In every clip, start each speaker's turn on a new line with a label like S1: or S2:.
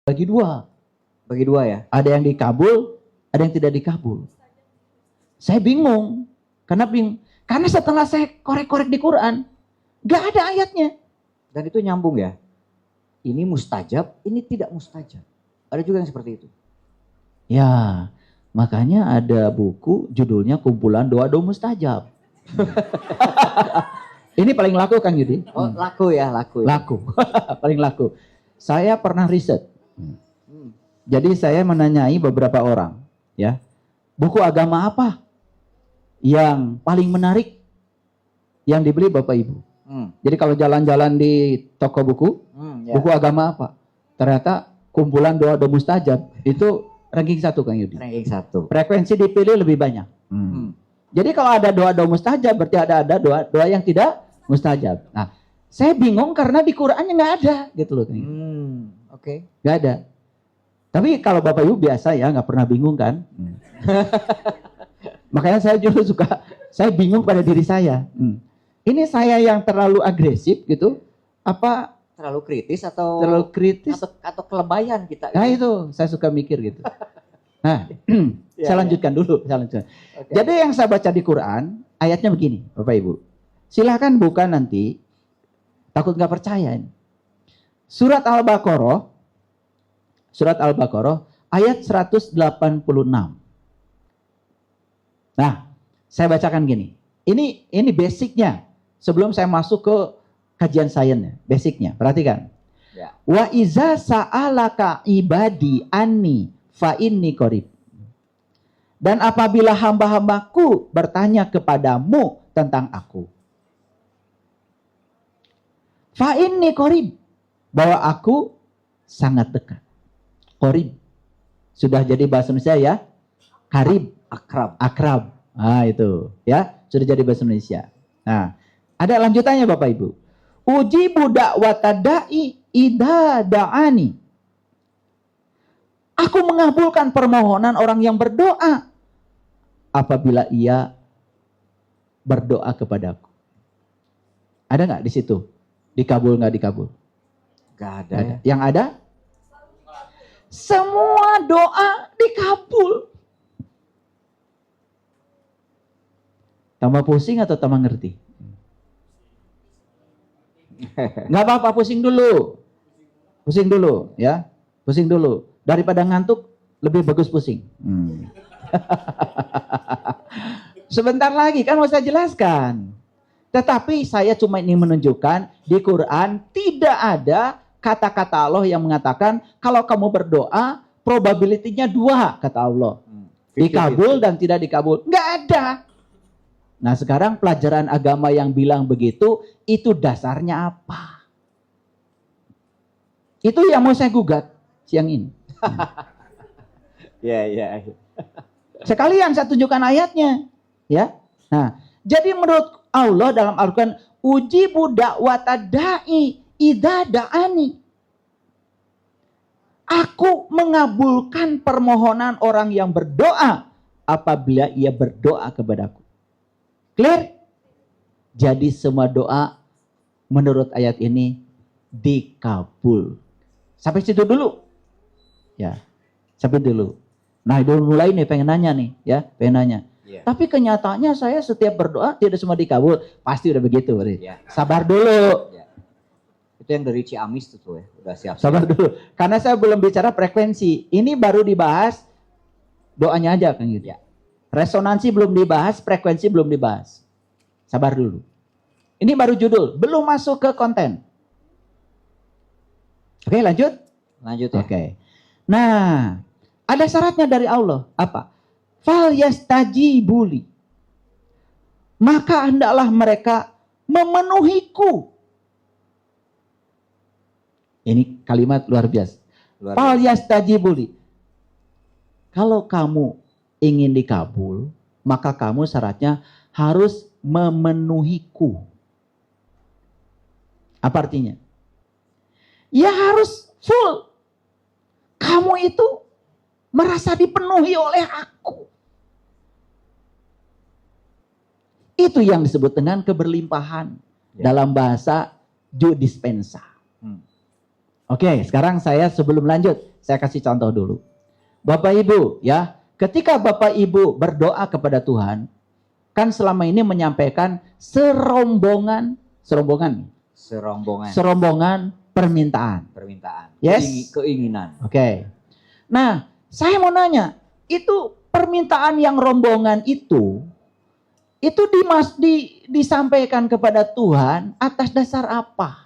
S1: bagi dua.
S2: Bagi dua ya?
S1: Ada yang dikabul, ada yang tidak dikabul. Saya bingung. Karena setelah saya korek-korek di Quran, gak ada ayatnya.
S2: Dan itu nyambung ya? Ini mustajab, ini tidak mustajab. Ada juga yang seperti itu.
S1: Ya, makanya ada buku judulnya Kumpulan Doa-Doa Mustajab. Ini paling laku Kang Yudi.
S2: Oh, laku ya, laku. Ya.
S1: Laku, paling laku. Saya pernah riset. Jadi saya menanyai beberapa orang, ya, buku agama apa yang paling menarik yang dibeli Bapak Ibu. Jadi kalau jalan-jalan di toko buku, buku agama apa? Ternyata Kumpulan Doa-Doa Mustajab itu ranking 1 Kang Yudi.
S2: Ranking 1.
S1: Frekuensi dipilih lebih banyak. Jadi kalau ada doa-doa mustajab berarti ada doa yang tidak mustajab. Nah, saya bingung karena di Qurannya nggak ada gitu loh.
S2: Oke.
S1: Nggak ada. Tapi kalau Bapak Ibu biasa ya nggak pernah bingung kan? Makanya saya juga saya bingung pada diri saya. Ini saya yang terlalu agresif gitu? Apa
S2: terlalu kritis atau
S1: terlalu kritis
S2: atau kelebayan kita?
S1: Nah itu saya suka mikir gitu. Nah, saya lanjutkan dulu. Okay. Jadi yang saya baca di Quran, ayatnya begini, Bapak Ibu. Silahkan buka nanti, takut nggak percaya ini. Surat Al-Baqarah, ayat 186. Nah, saya bacakan gini. Ini basicnya. Sebelum saya masuk ke kajian sainsnya, basicnya. Perhatikan.
S2: Ya.
S1: Wa iza sa'alaka ibadi anni fa inni qarib. Dan apabila hamba-hambaku bertanya kepadamu tentang aku, fa inni qarib, bahwa aku sangat dekat. Qarib sudah jadi bahasa Indonesia ya. Qarib, akrab. Nah, itu ya, sudah jadi bahasa Indonesia. Nah, ada lanjutannya Bapak Ibu. Ujibu da'wata da'i idza da'ani. Aku mengabulkan permohonan orang yang berdoa apabila ia berdoa kepadaku. Ada nggak di situ? Dikabul nggak dikabul?
S2: Nggak ada. Ya.
S1: Yang ada? Semua doa dikabul. Tambah pusing atau tambah ngerti? Nggak apa-apa, pusing dulu ya, pusing dulu. Daripada ngantuk lebih bagus pusing. Sebentar lagi kan mau saya jelaskan. Tetapi saya cuma ingin menunjukkan di Quran tidak ada kata-kata Allah yang mengatakan kalau kamu berdoa probability-nya 2 kata Allah. Dikabul dan tidak dikabul. Nggak ada. Nah sekarang pelajaran agama yang bilang begitu, itu dasarnya apa? Itu yang mau saya gugat siang ini.
S2: Ya.
S1: Sekalian saya tunjukkan ayatnya. Ya. Nah, jadi menurut Allah dalam Al-Quran, ujibu da'wata da'i idza da'ani. Aku mengabulkan permohonan orang yang berdoa apabila ia berdoa kepadaku. Clear? Jadi semua doa menurut ayat ini dikabul. Sampai situ dulu. Ya. Sampai dulu. Nah, itu mulai nih pengen nanya nih, ya, pengen nanya. Yeah. Tapi kenyataannya saya setiap berdoa tidak semua dikabul. Pasti udah begitu, yeah. Sabar dulu.
S2: Yeah. Itu yang dari Ciamis tuh ya, udah siap.
S1: Sabar dulu. Karena saya belum bicara frekuensi. Ini baru dibahas doanya aja kan gitu. Yeah. Resonansi belum dibahas, frekuensi belum dibahas. Sabar dulu. Ini baru judul, belum masuk ke konten. Oke, lanjut?
S2: Lanjut ya.
S1: Oke. Nah, ada syaratnya dari Allah. Apa? Fal yastajibuli. Maka hendaklah mereka memenuhiku. Ini kalimat luar biasa. Fal yastajibuli. Kalau kamu ingin dikabul, maka kamu syaratnya harus memenuhiku. Apa artinya? Ya harus full. Kamu itu merasa dipenuhi oleh aku. Itu yang disebut dengan keberlimpahan. Dalam bahasa judispensa. Oke, sekarang saya sebelum lanjut, saya kasih contoh dulu. Bapak Ibu, ya, ketika Bapak Ibu berdoa kepada Tuhan, kan selama ini menyampaikan serombongan permintaan. Yes.
S2: Keinginan.
S1: Oke. Nah, saya mau nanya, itu permintaan yang rombongan itu disampaikan kepada Tuhan atas dasar apa?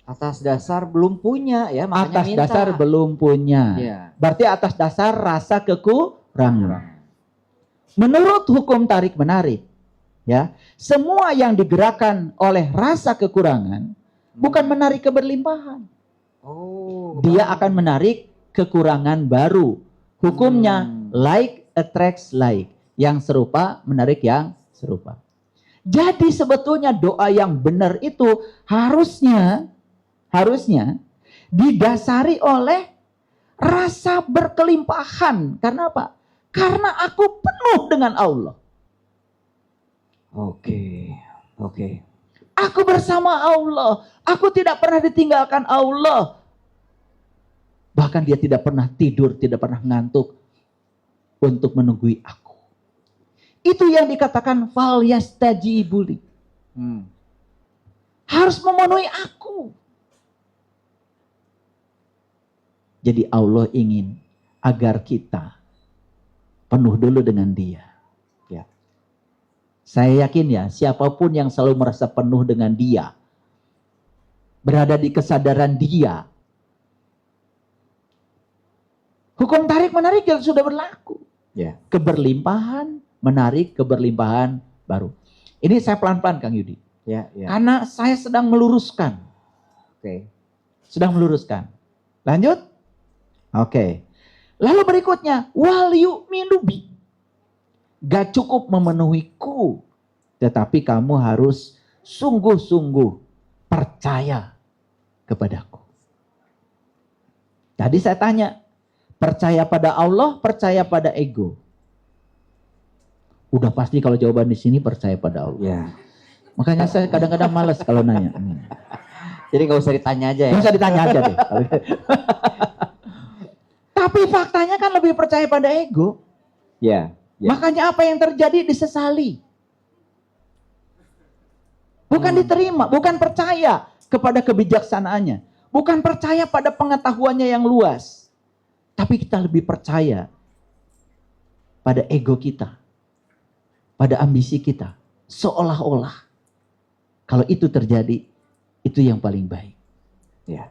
S2: Atas dasar belum punya ya, makanya
S1: Atas
S2: minta.
S1: dasar belum punya.
S2: Ya.
S1: Berarti atas dasar rasa kekurangan. Menurut hukum tarik menarik, ya, semua yang digerakkan oleh rasa kekurangan bukan menarik keberlimpahan. Dia akan menarik kekurangan baru. Hukumnya like attracts like. Yang serupa menarik yang serupa. Jadi sebetulnya doa yang benar itu harusnya didasari oleh rasa berkelimpahan. Karena apa? Karena aku penuh dengan Allah.
S2: Oke.
S1: Aku bersama Allah. Aku tidak pernah ditinggalkan Allah. Bahkan dia tidak pernah tidur, tidak pernah ngantuk untuk menunggui aku. Itu yang dikatakan fal yastajibuli. Harus memenuhi aku. Jadi Allah ingin agar kita penuh dulu dengan Dia. Ya. Saya yakin ya, siapapun yang selalu merasa penuh dengan Dia, berada di kesadaran Dia, hukum tarik menarik sudah berlaku.
S2: Ya.
S1: Keberlimpahan menarik keberlimpahan baru. Ini saya pelan-pelan Kang Yudi.
S2: Ya.
S1: Karena saya sedang meluruskan.
S2: Oke.
S1: Sedang meluruskan. Lanjut? Oke. Lalu berikutnya, wal yu'minu bi. Gak cukup memenuhiku, tetapi kamu harus sungguh-sungguh percaya kepadaku. Tadi saya tanya, percaya pada Allah, percaya pada ego? Udah pasti kalau jawaban di sini percaya pada Allah.
S2: Ya.
S1: Makanya saya kadang-kadang malas kalau nanya.
S2: Jadi nggak usah ditanya aja ya.
S1: Nggak usah ditanya aja deh. Tapi faktanya kan lebih percaya pada ego.
S2: Ya.
S1: Makanya apa yang terjadi disesali. Bukan diterima, bukan percaya kepada kebijaksanaannya. Bukan percaya pada pengetahuannya yang luas. Tapi kita lebih percaya pada ego kita. Pada ambisi kita. Seolah-olah. Kalau itu terjadi, itu yang paling baik.
S2: Ya.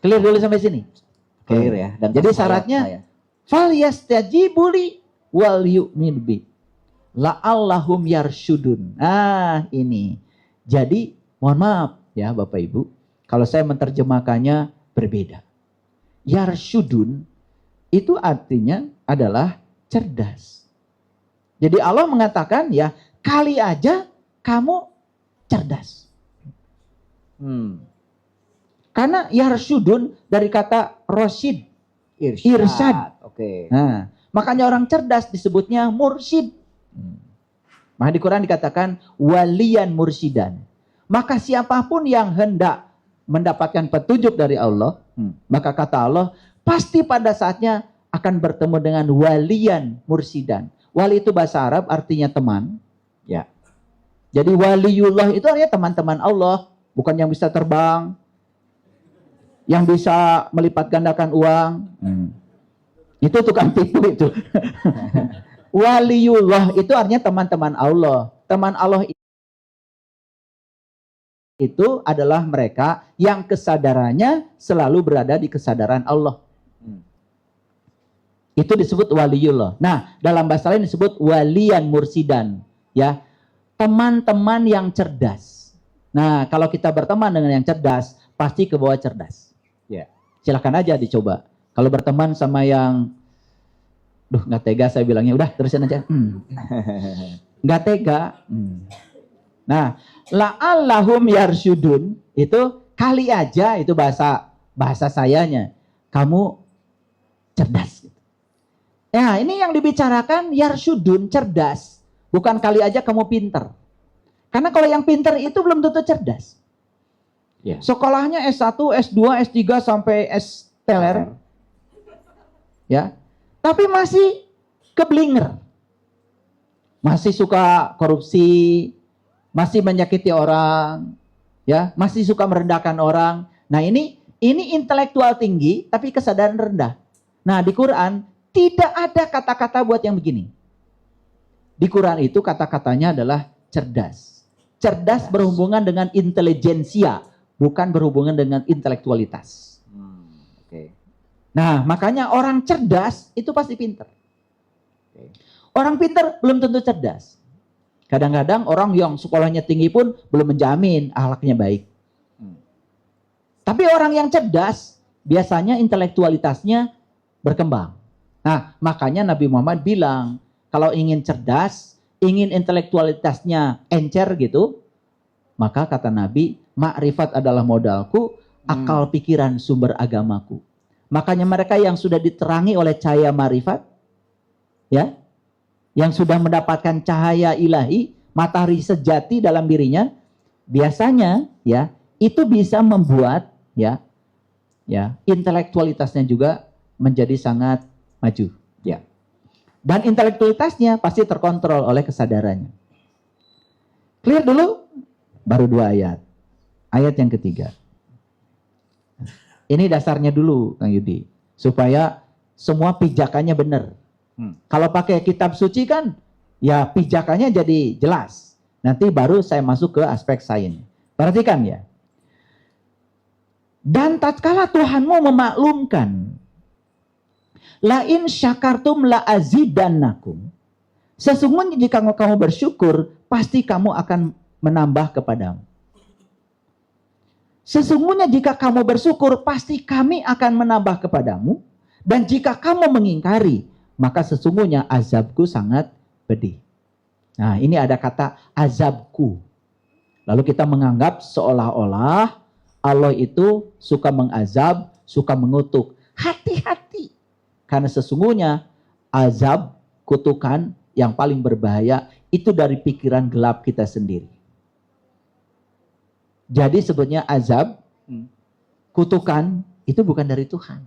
S1: Clear dulu sampai sini?
S2: Clear ya. Dan
S1: jadi syaratnya, fal yastajibuli wal yu'min bi. La'allahum yarsyudun. Nah ini. Jadi mohon maaf ya Bapak Ibu. Kalau saya menerjemahkannya berbeda. Yarsyudun itu artinya adalah cerdas. Jadi Allah mengatakan ya kali aja kamu cerdas. Karena yarsyudun dari kata rosyid. Irsyad.
S2: Oke.
S1: Nah, makanya orang cerdas disebutnya mursyid. Maka di Quran dikatakan waliyan mursyidan. Maka siapapun yang hendak mendapatkan petunjuk dari Allah, maka kata Allah pasti pada saatnya akan bertemu dengan waliyan mursyidan. Wali itu bahasa Arab artinya teman. Ya. Jadi waliullah itu artinya teman-teman Allah. Bukan yang bisa terbang. Yang bisa melipat gandakan uang. Itu tukang tipu itu. Waliullah itu artinya teman-teman Allah. Teman Allah itu adalah mereka yang kesadarannya selalu berada di kesadaran Allah. Itu disebut waliullah. Nah, dalam bahasa lain disebut waliyan mursidan. Ya, teman-teman yang cerdas. Nah, kalau kita berteman dengan yang cerdas, pasti ke bawah cerdas. Ya, silakan aja dicoba. Kalau berteman sama yang, nggak tega saya bilangnya, udah terusin aja. Nggak tega. Nah, la'allahum yarsyudun itu kali aja itu bahasa sayanya. Kamu cerdas. Ya, ini yang dibicarakan yarsyudun, cerdas. Bukan kali aja kamu pinter. Karena kalau yang pinter itu belum tentu cerdas.
S2: Ya.
S1: Sekolahnya S1, S2, S3 sampai S teler. Ya. Tapi masih keblinger. Masih suka korupsi, masih menyakiti orang, ya, masih suka merendahkan orang. Nah, ini intelektual tinggi tapi kesadaran rendah. Nah, di Quran tidak ada kata-kata buat yang begini. Di Quran itu kata-katanya adalah cerdas. Cerdas berhubungan dengan intelijensia, bukan berhubungan dengan intelektualitas.
S2: Oke.
S1: Nah, makanya orang cerdas itu pasti pintar.
S2: Oke.
S1: Orang pintar belum tentu cerdas. Kadang-kadang orang yang sekolahnya tinggi pun belum menjamin akhlaknya baik. Tapi orang yang cerdas biasanya intelektualitasnya berkembang. Nah, makanya Nabi Muhammad bilang, kalau ingin cerdas, ingin intelektualitasnya encer gitu, maka kata Nabi, makrifat adalah modalku, akal pikiran sumber agamaku. Makanya mereka yang sudah diterangi oleh cahaya marifat, ya, yang sudah mendapatkan cahaya ilahi, matahari sejati dalam dirinya, biasanya ya itu bisa membuat ya intelektualitasnya juga menjadi sangat maju, ya. Dan intelektualitasnya pasti terkontrol oleh kesadarannya. Clear dulu, baru 2 ayat. Ayat yang ketiga. Ini dasarnya dulu, Kang Yudi, supaya semua pijakannya benar. Kalau pakai kitab suci kan, ya pijakannya jadi jelas. Nanti baru saya masuk ke aspek sains. Perhatikan ya. Dan tatkala Tuhanmu memaklumkan, la in syakartum la azidannakum. Sesungguhnya jika kamu bersyukur, pasti kamu akan menambah kepadamu. Sesungguhnya jika kamu bersyukur, pasti kami akan menambah kepadamu. Dan jika kamu mengingkari, maka sesungguhnya azabku sangat pedih. Nah, ini ada kata azabku. Lalu kita menganggap seolah-olah Allah itu suka mengazab, suka mengutuk. Hati-hati. Karena sesungguhnya azab, kutukan yang paling berbahaya itu dari pikiran gelap kita sendiri. Jadi sebetulnya azab, kutukan itu bukan dari Tuhan.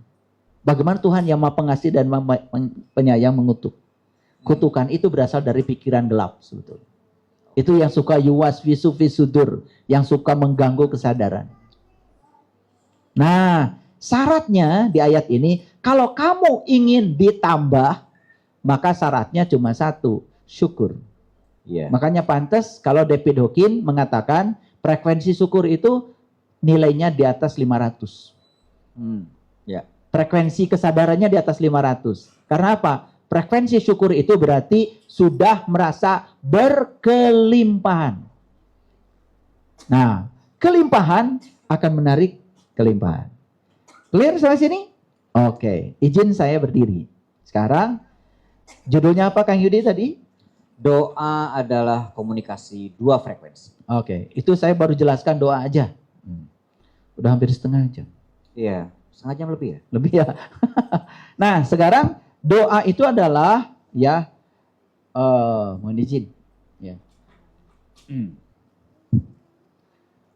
S1: Bagaimana Tuhan yang Maha Pengasih dan Maha Penyayang mengutuk? Kutukan itu berasal dari pikiran gelap sebetulnya. Itu yang suka yuwaswisu fi sudur, yang suka mengganggu kesadaran. Nah, syaratnya di ayat ini, kalau kamu ingin ditambah, maka syaratnya cuma satu, syukur.
S2: Yeah.
S1: Makanya pantas kalau David Hawkins mengatakan frekuensi syukur itu nilainya di atas 500.
S2: Ya.
S1: Frekuensi kesadarannya di atas 500. Karena apa? Frekuensi syukur itu berarti sudah merasa berkelimpahan. Nah, kelimpahan akan menarik kelimpahan. Clear sampai sini? Oke, izin saya berdiri. Sekarang, judulnya apa Kang Yudi tadi?
S2: Doa adalah komunikasi 2 frekuensi.
S1: Oke, itu saya baru jelaskan doa aja. Udah hampir setengah jam.
S2: Iya, setengah jam lebih ya?
S1: Lebih ya. Nah, sekarang doa itu adalah ya mohon izin ya.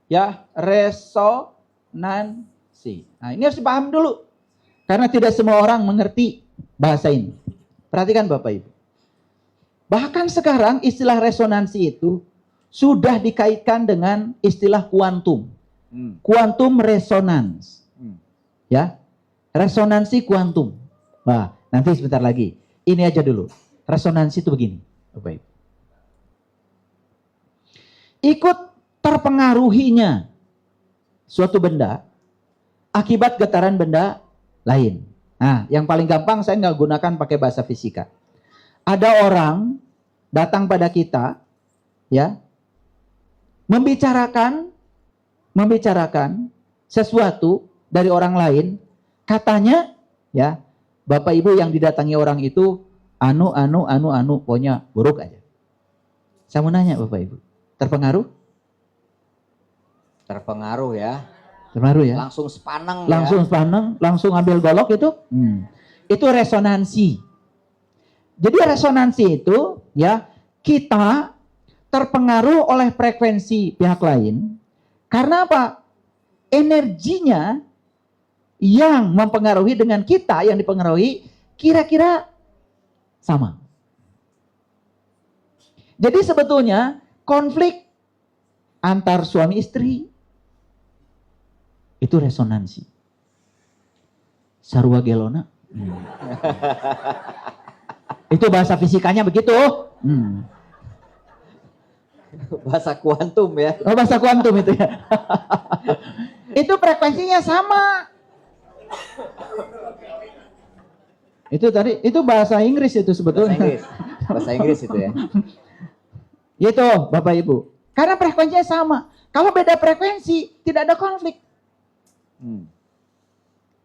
S1: Ya, resonansi. Nah, ini harus dipaham dulu. Karena tidak semua orang mengerti bahasa ini. Perhatikan Bapak Ibu. Bahkan sekarang istilah resonansi itu sudah dikaitkan dengan istilah kuantum. Kuantum resonans. Ya. Resonansi kuantum. Nah, nanti sebentar lagi. Ini aja dulu. Resonansi itu begini, Bapak Ibu. Ikut terpengaruhinya suatu benda akibat getaran benda lain. Nah, yang paling gampang saya nggak gunakan pakai bahasa fisika. Ada orang datang pada kita, ya, membicarakan sesuatu dari orang lain, katanya, ya, Bapak Ibu yang didatangi orang itu, pokoknya buruk aja. Saya mau nanya Bapak Ibu, terpengaruh?
S2: Terpengaruh ya.
S1: Terpengaruh ya?
S2: Langsung sepaneng
S1: Langsung
S2: ya.
S1: sepaneng, langsung ambil golok itu? Itu resonansi. Jadi resonansi itu ya kita terpengaruh oleh frekuensi pihak lain. Karena apa? energinya yang mempengaruhi dengan kita yang dipengaruhi kira-kira sama. Jadi sebetulnya konflik antar suami istri itu resonansi. Sarua gelona. Itu bahasa fisikanya begitu.
S2: Bahasa kuantum ya.
S1: Oh, bahasa kuantum itu ya. Itu frekuensinya sama. Itu tadi, itu bahasa Inggris itu sebetulnya.
S2: Bahasa Inggris itu ya.
S1: Itu Bapak Ibu. Karena frekuensinya sama. Kalau beda frekuensi, tidak ada konflik.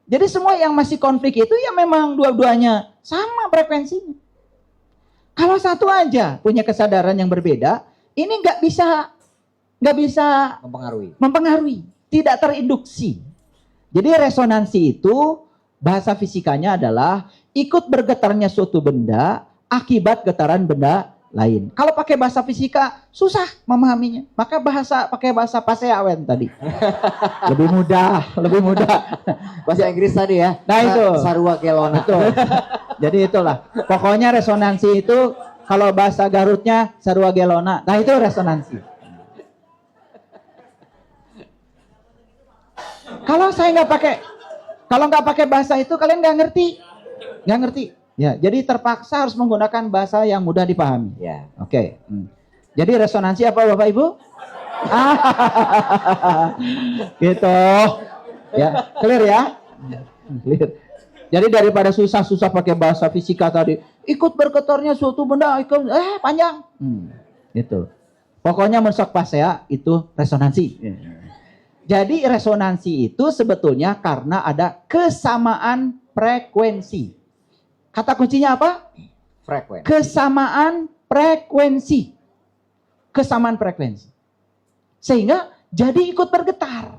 S1: Jadi semua yang masih konflik itu ya memang dua-duanya sama frekuensinya. Kalau satu aja punya kesadaran yang berbeda, ini nggak bisa mempengaruhi, tidak terinduksi. Jadi resonansi itu bahasa fisikanya adalah ikut bergetarnya suatu benda akibat getaran benda lain. Kalau pakai bahasa fisika susah memahaminya. Maka pakai bahasa paseawen tadi. Lebih mudah.
S2: Bahasa Inggris tadi ya.
S1: Nah itu.
S2: Sarua kelona.
S1: Betul. Jadi itulah. Pokoknya resonansi itu kalau bahasa Garutnya sarua gelona. Nah itu resonansi. Kalau nggak pakai bahasa itu kalian nggak ngerti. Ya, jadi terpaksa harus menggunakan bahasa yang mudah dipahami.
S2: Ya.
S1: Oke. Jadi resonansi apa Bapak Ibu? Gitu. Ya, clear ya? Clear. Jadi daripada susah-susah pakai bahasa fisika tadi, ikut bergetarnya suatu benda, panjang. Gitu. Pokoknya mensok pasea itu resonansi. Jadi resonansi itu sebetulnya karena ada kesamaan frekuensi. Kata kuncinya apa?
S2: Frekuensi.
S1: Kesamaan frekuensi. Sehingga jadi ikut bergetar.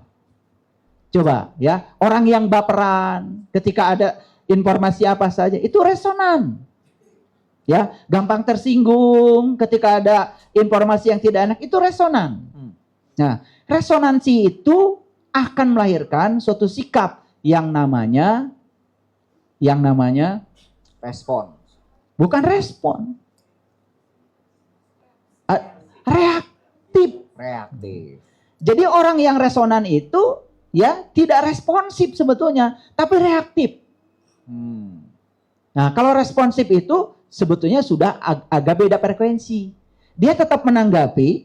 S1: Coba ya, orang yang baperan ketika ada informasi apa saja itu resonan. Ya, gampang tersinggung ketika ada informasi yang tidak enak itu resonan. Nah, resonansi itu akan melahirkan suatu sikap yang namanya
S2: respon.
S1: Bukan respon. Reaktif. Jadi orang yang resonan itu ya tidak responsif sebetulnya, tapi reaktif. Nah, kalau responsif itu sebetulnya sudah agak beda frekuensi. Dia tetap menanggapi,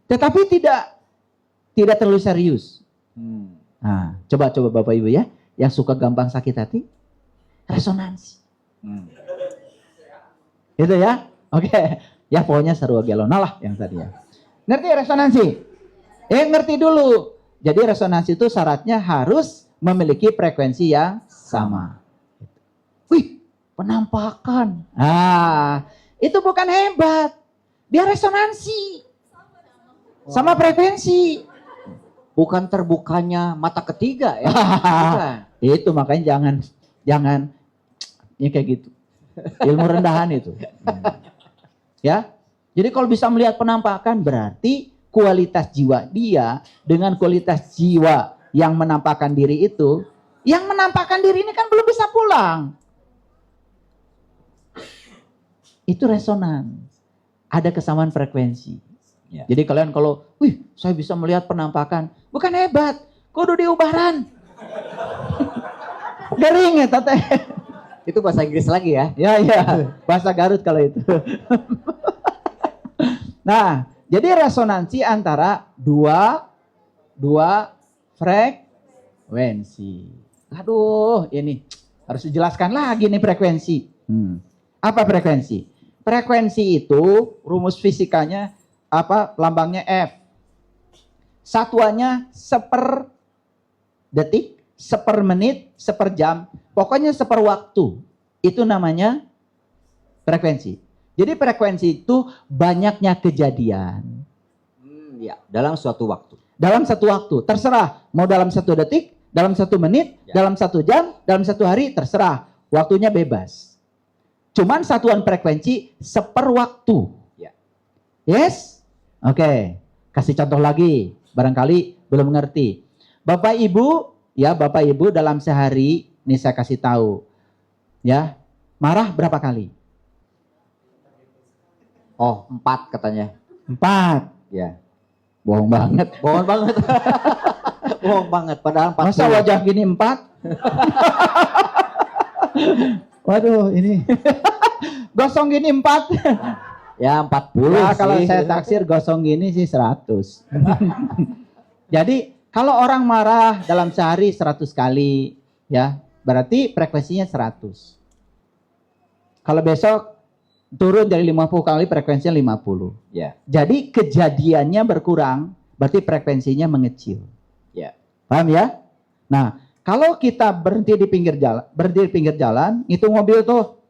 S1: tetapi tidak terlalu serius. Nah, coba Bapak Ibu ya, yang suka gampang sakit hati, resonansi. Itu ya, oke. Ya pokoknya sarua gelona lah yang tadi ya. Ngerti resonansi? Ngerti dulu. Jadi resonansi itu syaratnya harus memiliki frekuensi yang sama. Wih, penampakan. Itu bukan hebat. Dia resonansi. Sama frekuensi.
S2: Bukan terbukanya mata ketiga ya. Bukan.
S1: Itu makanya jangan ya kayak gitu. Ilmu rendahan itu. Ya. Jadi kalau bisa melihat penampakan berarti kualitas jiwa dia dengan kualitas jiwa yang menampakkan diri itu, yang menampakkan diri ini kan belum bisa pulang. Itu resonan. Ada kesamaan frekuensi. Ya. Jadi kalian kalau, saya bisa melihat penampakan, bukan hebat, kudu diubaran. Gering ya teteh.
S2: Itu bahasa Inggris lagi ya?
S1: Ya, bahasa Garut kalau itu. Nah, jadi resonansi antara dua frekuensi. Aduh, ini harus dijelaskan lagi nih frekuensi. Apa frekuensi? Frekuensi itu rumus fisikanya apa? Lambangnya F. Satuannya seper detik, seper menit, seper jam, pokoknya seper waktu. Itu namanya frekuensi. Jadi frekuensi itu banyaknya kejadian.
S2: Ya, dalam suatu waktu.
S1: Dalam satu waktu, terserah. Mau dalam 1 detik, dalam 1 menit, dalam 1 jam, dalam 1 hari, terserah. Waktunya bebas. Cuman satuan frekuensi seper waktu.
S2: Ya.
S1: Yes? Oke. Kasih contoh lagi. Barangkali belum mengerti. Bapak Ibu, ya Bapak Ibu dalam sehari, nih saya kasih tahu, ya marah berapa kali?
S2: Oh, 4 katanya.
S1: 4.
S2: Ya.
S1: Bohong banget.
S2: Bohong banget. Bohong banget. Padahal 40.
S1: Masa wajah gini 4? Waduh, ini gosong gini 4.
S2: Ya 40
S1: Ya,
S2: sih.
S1: kalau saya taksir gosong gini sih 100. Jadi kalau orang marah dalam sehari 100 kali, ya berarti frekuensinya 100. Kalau besok turun dari 50 kali, frekuensinya 50.
S2: Ya.
S1: Jadi kejadiannya berkurang, berarti frekuensinya mengecil.
S2: Ya.
S1: Paham ya? Nah, kalau kita berhenti di pinggir jalan, hitung mobil tuh.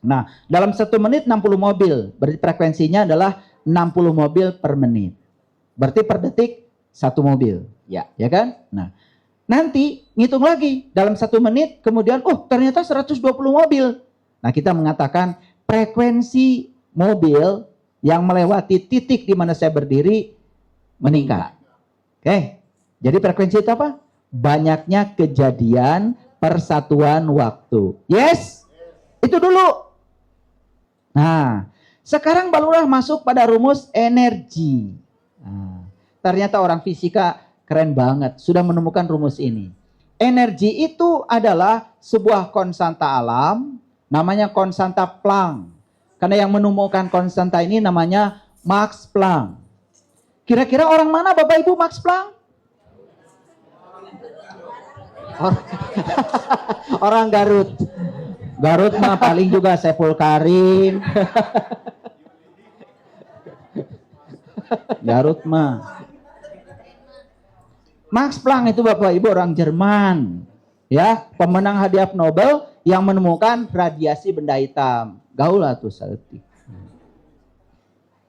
S1: Nah, dalam 1 menit 60 mobil, berarti frekuensinya adalah 60 mobil per menit. Berarti per detik 1 mobil. Ya kan? Nah, nanti ngitung lagi dalam 1 menit, kemudian ternyata 120 mobil. Nah, kita mengatakan frekuensi mobil yang melewati titik di mana saya berdiri meningkat. Oke. Jadi frekuensi itu apa? Banyaknya kejadian persatuan waktu. Yes? Itu dulu. Nah, sekarang barulah masuk pada rumus energi. Nah, ternyata orang fisika keren banget, sudah menemukan rumus ini. Energi itu adalah sebuah konstanta alam, namanya konstanta Planck. Karena yang menemukan konstanta ini namanya Max Planck. Kira-kira orang mana Bapak Ibu Max Planck?
S2: Orang Garut.
S1: Garut mah paling juga Saiful Karim. Garut mah. Max Planck itu Bapak Ibu orang Jerman. Ya, pemenang hadiah Nobel yang menemukan radiasi benda hitam. Gaul lah tuh seetik.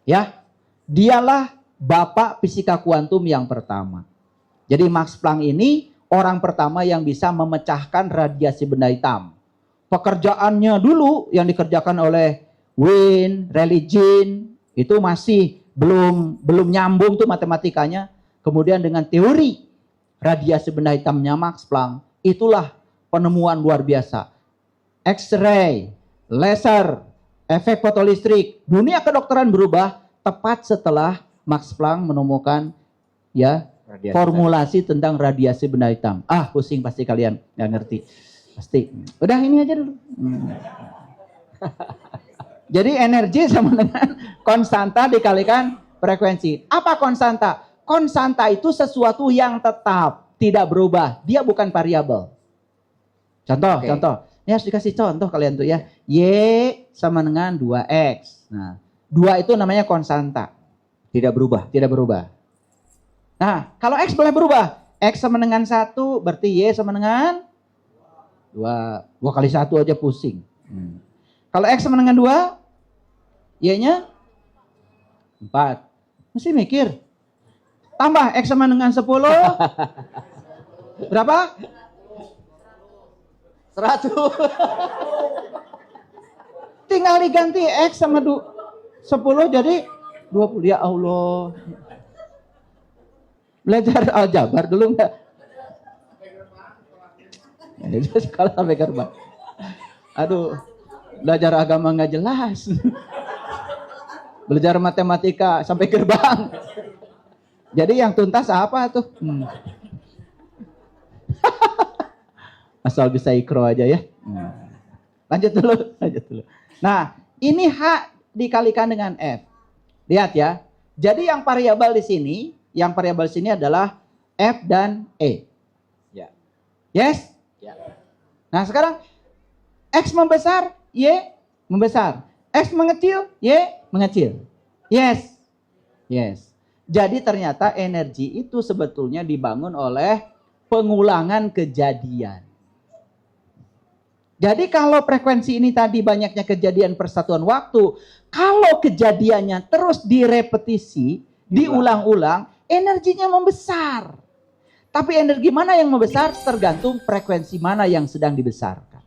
S1: Ya, dialah bapak fisika kuantum yang pertama. Jadi Max Planck ini orang pertama yang bisa memecahkan radiasi benda hitam. Pekerjaannya dulu yang dikerjakan oleh Wien, Rayleigh Jean itu masih belum nyambung tuh matematikanya. Kemudian dengan teori radiasi benda hitamnya Max Planck, itulah penemuan luar biasa. X-ray, laser, efek fotolistrik, dunia kedokteran berubah tepat setelah Max Planck menemukan ya radiasi formulasi tentang radiasi benda hitam. Pusing pasti kalian nggak ngerti. Pasti. Udah ini aja dulu. Jadi energi sama dengan konstanta dikalikan frekuensi. Apa konstanta? Konstanta itu sesuatu yang tetap, tidak berubah. Dia bukan variabel. Contoh. Ini harus dikasih contoh kalian tuh ya. Y sama dengan 2X. Nah, 2 itu namanya konstanta.
S2: Tidak berubah.
S1: Nah, kalau X boleh berubah. X sama dengan 1 berarti Y sama dengan 2. 2 kali 1 aja pusing. Kalau X sama dengan 2, Y-nya 4. Mesti mikir. Tambah X sama dengan 10. Berapa?
S2: 100.
S1: Tinggal diganti X sama 10 jadi 20. Ya Allah. Belajar aljabar dulu enggak? Sekolah sampai gerbang. Aduh, belajar agama nggak jelas. Belajar matematika sampai gerbang. Jadi yang tuntas apa tuh? Asal bisa ikro aja ya. Lanjut dulu. Nah, ini H dikalikan dengan F. Lihat ya. Jadi yang variabel di sini adalah F dan E.
S2: Ya.
S1: Yes?
S2: Ya.
S1: Nah, sekarang X membesar, Y membesar. X mengecil, Y mengecil. Yes. Jadi ternyata energi itu sebetulnya dibangun oleh pengulangan kejadian. Jadi kalau frekuensi ini tadi banyaknya kejadian persatuan waktu, kalau kejadiannya terus direpetisi, diulang-ulang, energinya membesar. Tapi energi mana yang membesar tergantung frekuensi mana yang sedang dibesarkan.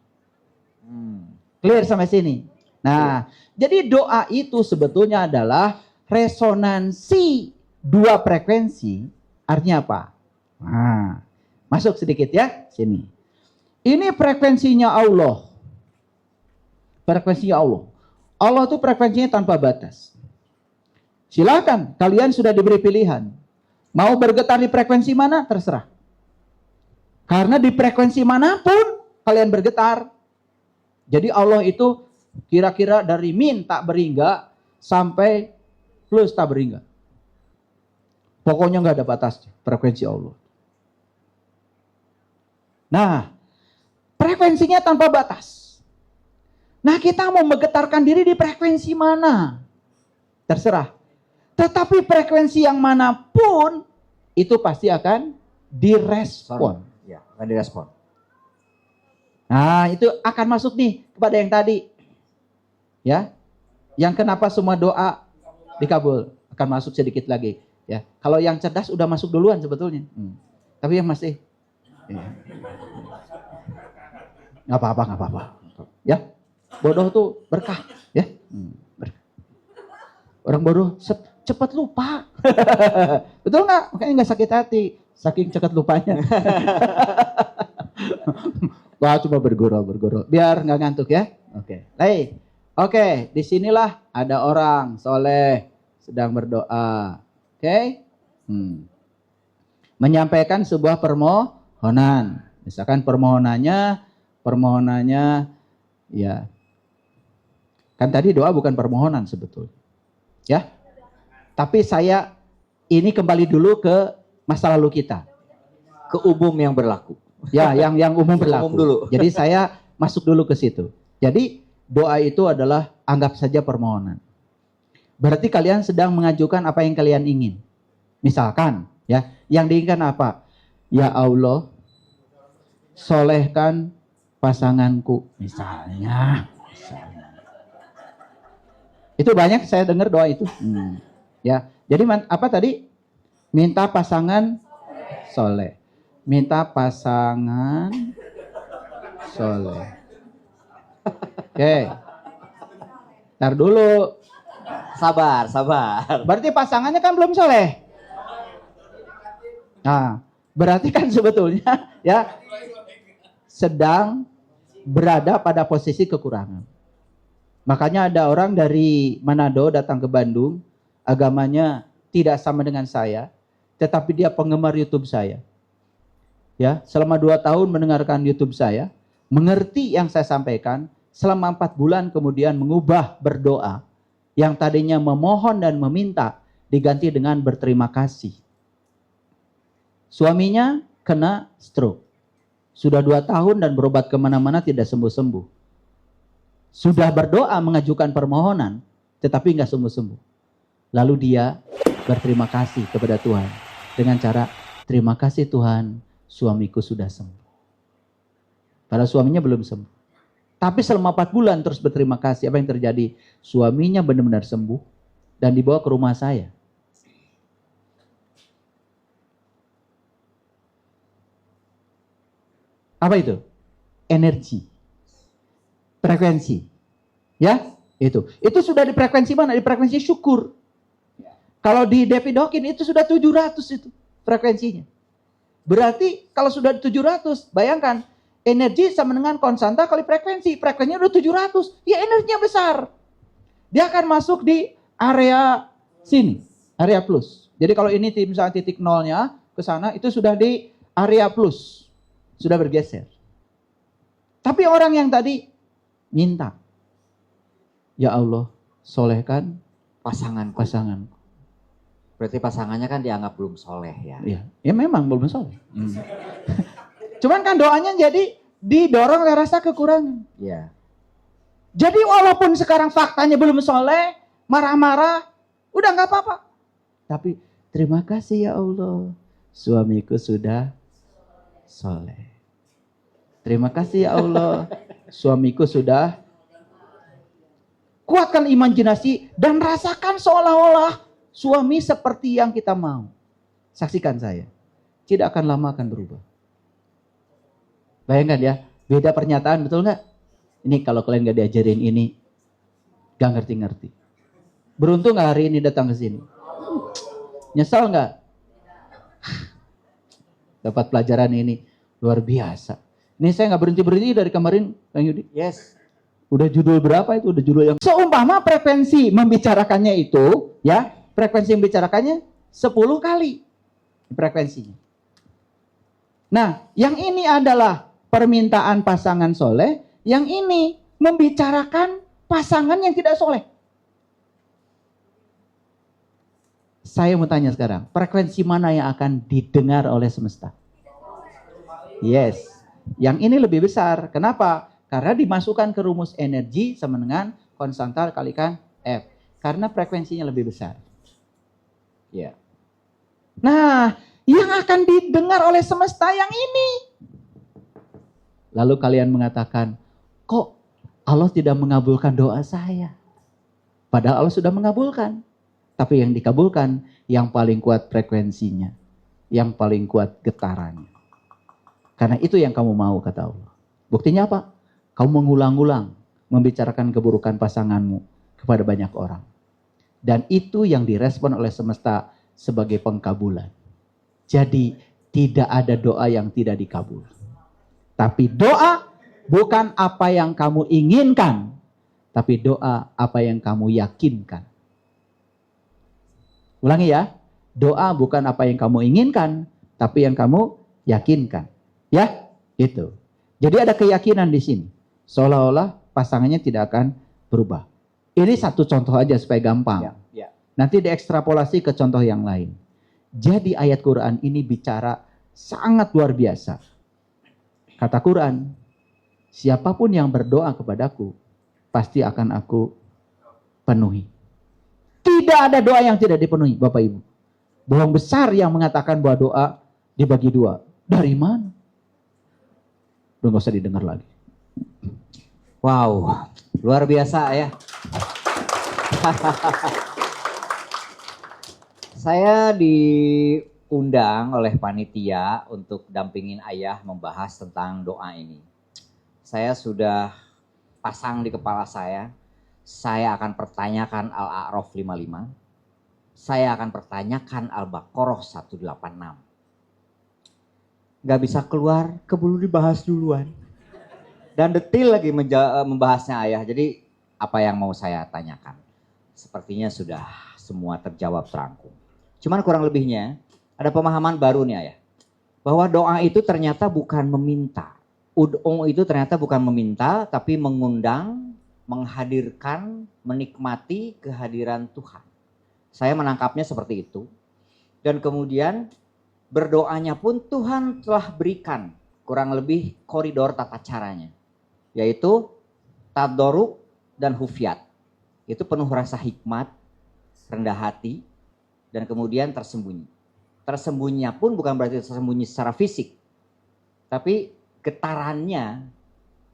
S1: Clear sampai sini? Nah, jadi doa itu sebetulnya adalah resonansi dua frekuensi. Artinya apa? Nah, Masuk sedikit ya, sini. Ini frekuensinya Allah. Frekuensinya Allah. Allah itu frekuensinya tanpa batas. Silakan, kalian sudah diberi pilihan. Mau bergetar di frekuensi mana? Terserah. Karena di frekuensi manapun kalian bergetar. Jadi Allah itu kira-kira dari min tak berhingga sampai plus tak berhingga. Pokoknya nggak ada batasnya frekuensi Allah. Nah, frekuensinya tanpa batas. Nah, kita mau menggetarkan diri di frekuensi mana? Terserah. Tetapi frekuensi yang manapun itu pasti akan direspon.
S2: Ya, akan direspon.
S1: Nah, itu akan masuk nih kepada yang tadi. Ya. Yang kenapa semua doa dikabul, akan masuk sedikit lagi, ya. Kalau yang cerdas udah masuk duluan sebetulnya. Tapi yang masih nggak apa-apa. Ya. Bodoh tuh berkah, ya. Berkah. Orang bodoh cepat lupa. Betul nggak? Makanya nggak sakit hati, saking cepat lupanya. Wah, cuma bergurau. Biar nggak ngantuk ya. Oke. Oke, disinilah ada orang soleh sedang berdoa. Oke. Menyampaikan sebuah permohonan. Misalkan permohonannya ya. Kan tadi doa bukan permohonan sebetulnya. Ya. Tapi saya ini kembali dulu ke masa lalu kita.
S2: Ke umum yang berlaku.
S1: Ya, yang umum berlaku.
S2: Umum dulu.
S1: Jadi saya masuk dulu ke situ. Jadi doa itu adalah anggap saja permohonan. Berarti kalian sedang mengajukan apa yang kalian ingin. Misalkan, ya, yang diinginkan apa? Ya Allah, solehkan pasanganku, misalnya. Itu banyak saya dengar doa itu. Ya, jadi apa tadi? Minta pasangan soleh. Minta pasangan soleh. Oke. Ntar dulu.
S2: Sabar.
S1: Berarti pasangannya kan belum soleh. Nah, berarti kan sebetulnya ya sedang berada pada posisi kekurangan. Makanya ada orang dari Manado datang ke Bandung, agamanya tidak sama dengan saya, tetapi dia penggemar YouTube saya. Ya, selama 2 tahun mendengarkan YouTube saya, mengerti yang saya sampaikan, selama 4 bulan kemudian mengubah berdoa, yang tadinya memohon dan meminta, diganti dengan berterima kasih. Suaminya kena stroke. Sudah 2 tahun dan berobat kemana-mana tidak sembuh-sembuh. Sudah berdoa mengajukan permohonan, tetapi nggak sembuh-sembuh. Lalu dia berterima kasih kepada Tuhan. Dengan cara, terima kasih Tuhan, suamiku sudah sembuh. Padahal suaminya belum sembuh. Tapi selama 4 bulan terus berterima kasih. Apa yang terjadi? Suaminya benar-benar sembuh dan dibawa ke rumah saya. Apa itu? Energi. Frekuensi. Ya, itu. Itu sudah di frekuensi mana? Di frekuensi syukur. Kalau di David Hawkins itu sudah 700 itu frekuensinya. Berarti kalau sudah 700, bayangkan energi sama dengan konstanta kali frekuensi. Frekuensinya udah 700, ya energinya besar. Dia akan masuk di area sini, area plus. Jadi kalau ini misalnya titik nolnya ke sana, itu sudah di area plus. Sudah bergeser. Tapi orang yang tadi minta, ya Allah, solehkan pasanganku.
S2: Berarti pasangannya kan dianggap belum soleh ya.
S1: Iya, ya memang belum soleh. Cuman kan doanya jadi didorong oleh rasa kekurangan.
S2: Iya.
S1: Jadi walaupun sekarang faktanya belum soleh, marah-marah, udah nggak apa-apa. Tapi terima kasih ya Allah, suamiku sudah soleh. Terima kasih ya Allah, suamiku sudah. Kuatkan imajinasi dan rasakan seolah-olah suami seperti yang kita mau. Saksikan saya. Tidak akan lama akan berubah. Bayangkan ya, beda pernyataan, betul nggak? Ini kalau kalian nggak diajarin ini, nggak ngerti-ngerti. Beruntung nggak hari ini datang ke sini. Nyesal nggak? dapat pelajaran ini. Luar biasa. Ini saya nggak berhenti-berhenti dari kemarin, Kang Yudi.
S2: Yes.
S1: Udah judul berapa itu? Udah judul yang seumpama frekuensi membicarakannya itu, ya, frekuensi membicarakannya 10 kali frekuensinya. Nah, yang ini adalah permintaan pasangan soleh, yang ini membicarakan pasangan yang tidak soleh. Saya mau tanya sekarang, frekuensi mana yang akan didengar oleh semesta? Yes, yang ini lebih besar. Kenapa? Karena dimasukkan ke rumus energi sama dengan konstanta kalikan F. Karena frekuensinya lebih besar.
S2: Ya.
S1: Nah, yang akan didengar oleh semesta yang ini. Lalu kalian mengatakan, kok Allah tidak mengabulkan doa saya? Padahal Allah sudah mengabulkan. Tapi yang dikabulkan, yang paling kuat frekuensinya. Yang paling kuat getarannya. Karena itu yang kamu mau, kata Allah. Buktinya apa? Kamu mengulang-ulang membicarakan keburukan pasanganmu kepada banyak orang. Dan itu yang direspon oleh semesta sebagai pengkabulan. Jadi tidak ada doa yang tidak dikabul. Tapi doa bukan apa yang kamu inginkan. Tapi doa apa yang kamu yakinkan. Ulangi ya. Doa bukan apa yang kamu inginkan. Tapi yang kamu yakinkan. Ya, itu. Jadi ada keyakinan di sini. Seolah-olah pasangannya tidak akan berubah. Ini satu contoh aja supaya gampang.
S2: Ya.
S1: Nanti diekstrapolasi ke contoh yang lain. Jadi ayat Quran ini bicara sangat luar biasa. Kata Quran, siapapun yang berdoa kepadaku, pasti akan aku penuhi. Tidak ada doa yang tidak dipenuhi, Bapak Ibu. Bohong besar yang mengatakan bahwa doa dibagi dua. Dari mana? Udah gak usah didengar lagi.
S2: Wow, luar biasa ya. Saya diundang oleh panitia untuk dampingin ayah membahas tentang doa ini. Saya sudah pasang di kepala saya akan pertanyakan Al-A'raf 55. Saya akan pertanyakan Al-Baqarah 186. Gak bisa keluar, keburu dibahas duluan. Dan detail lagi membahasnya ayah. Jadi apa yang mau saya tanyakan? Sepertinya sudah semua terjawab terangkum. Cuman kurang lebihnya ada pemahaman baru nih ayah. Bahwa doa itu ternyata bukan meminta. Ud'u itu ternyata bukan meminta tapi mengundang, menghadirkan, menikmati kehadiran Tuhan. Saya menangkapnya seperti itu. Dan kemudian berdoanya pun Tuhan telah berikan kurang lebih koridor tata caranya. Yaitu tadarruk dan hufyat. Itu penuh rasa hikmat, rendah hati, dan kemudian tersembunyi. Tersembunyinya pun bukan berarti tersembunyi secara fisik. Tapi getarannya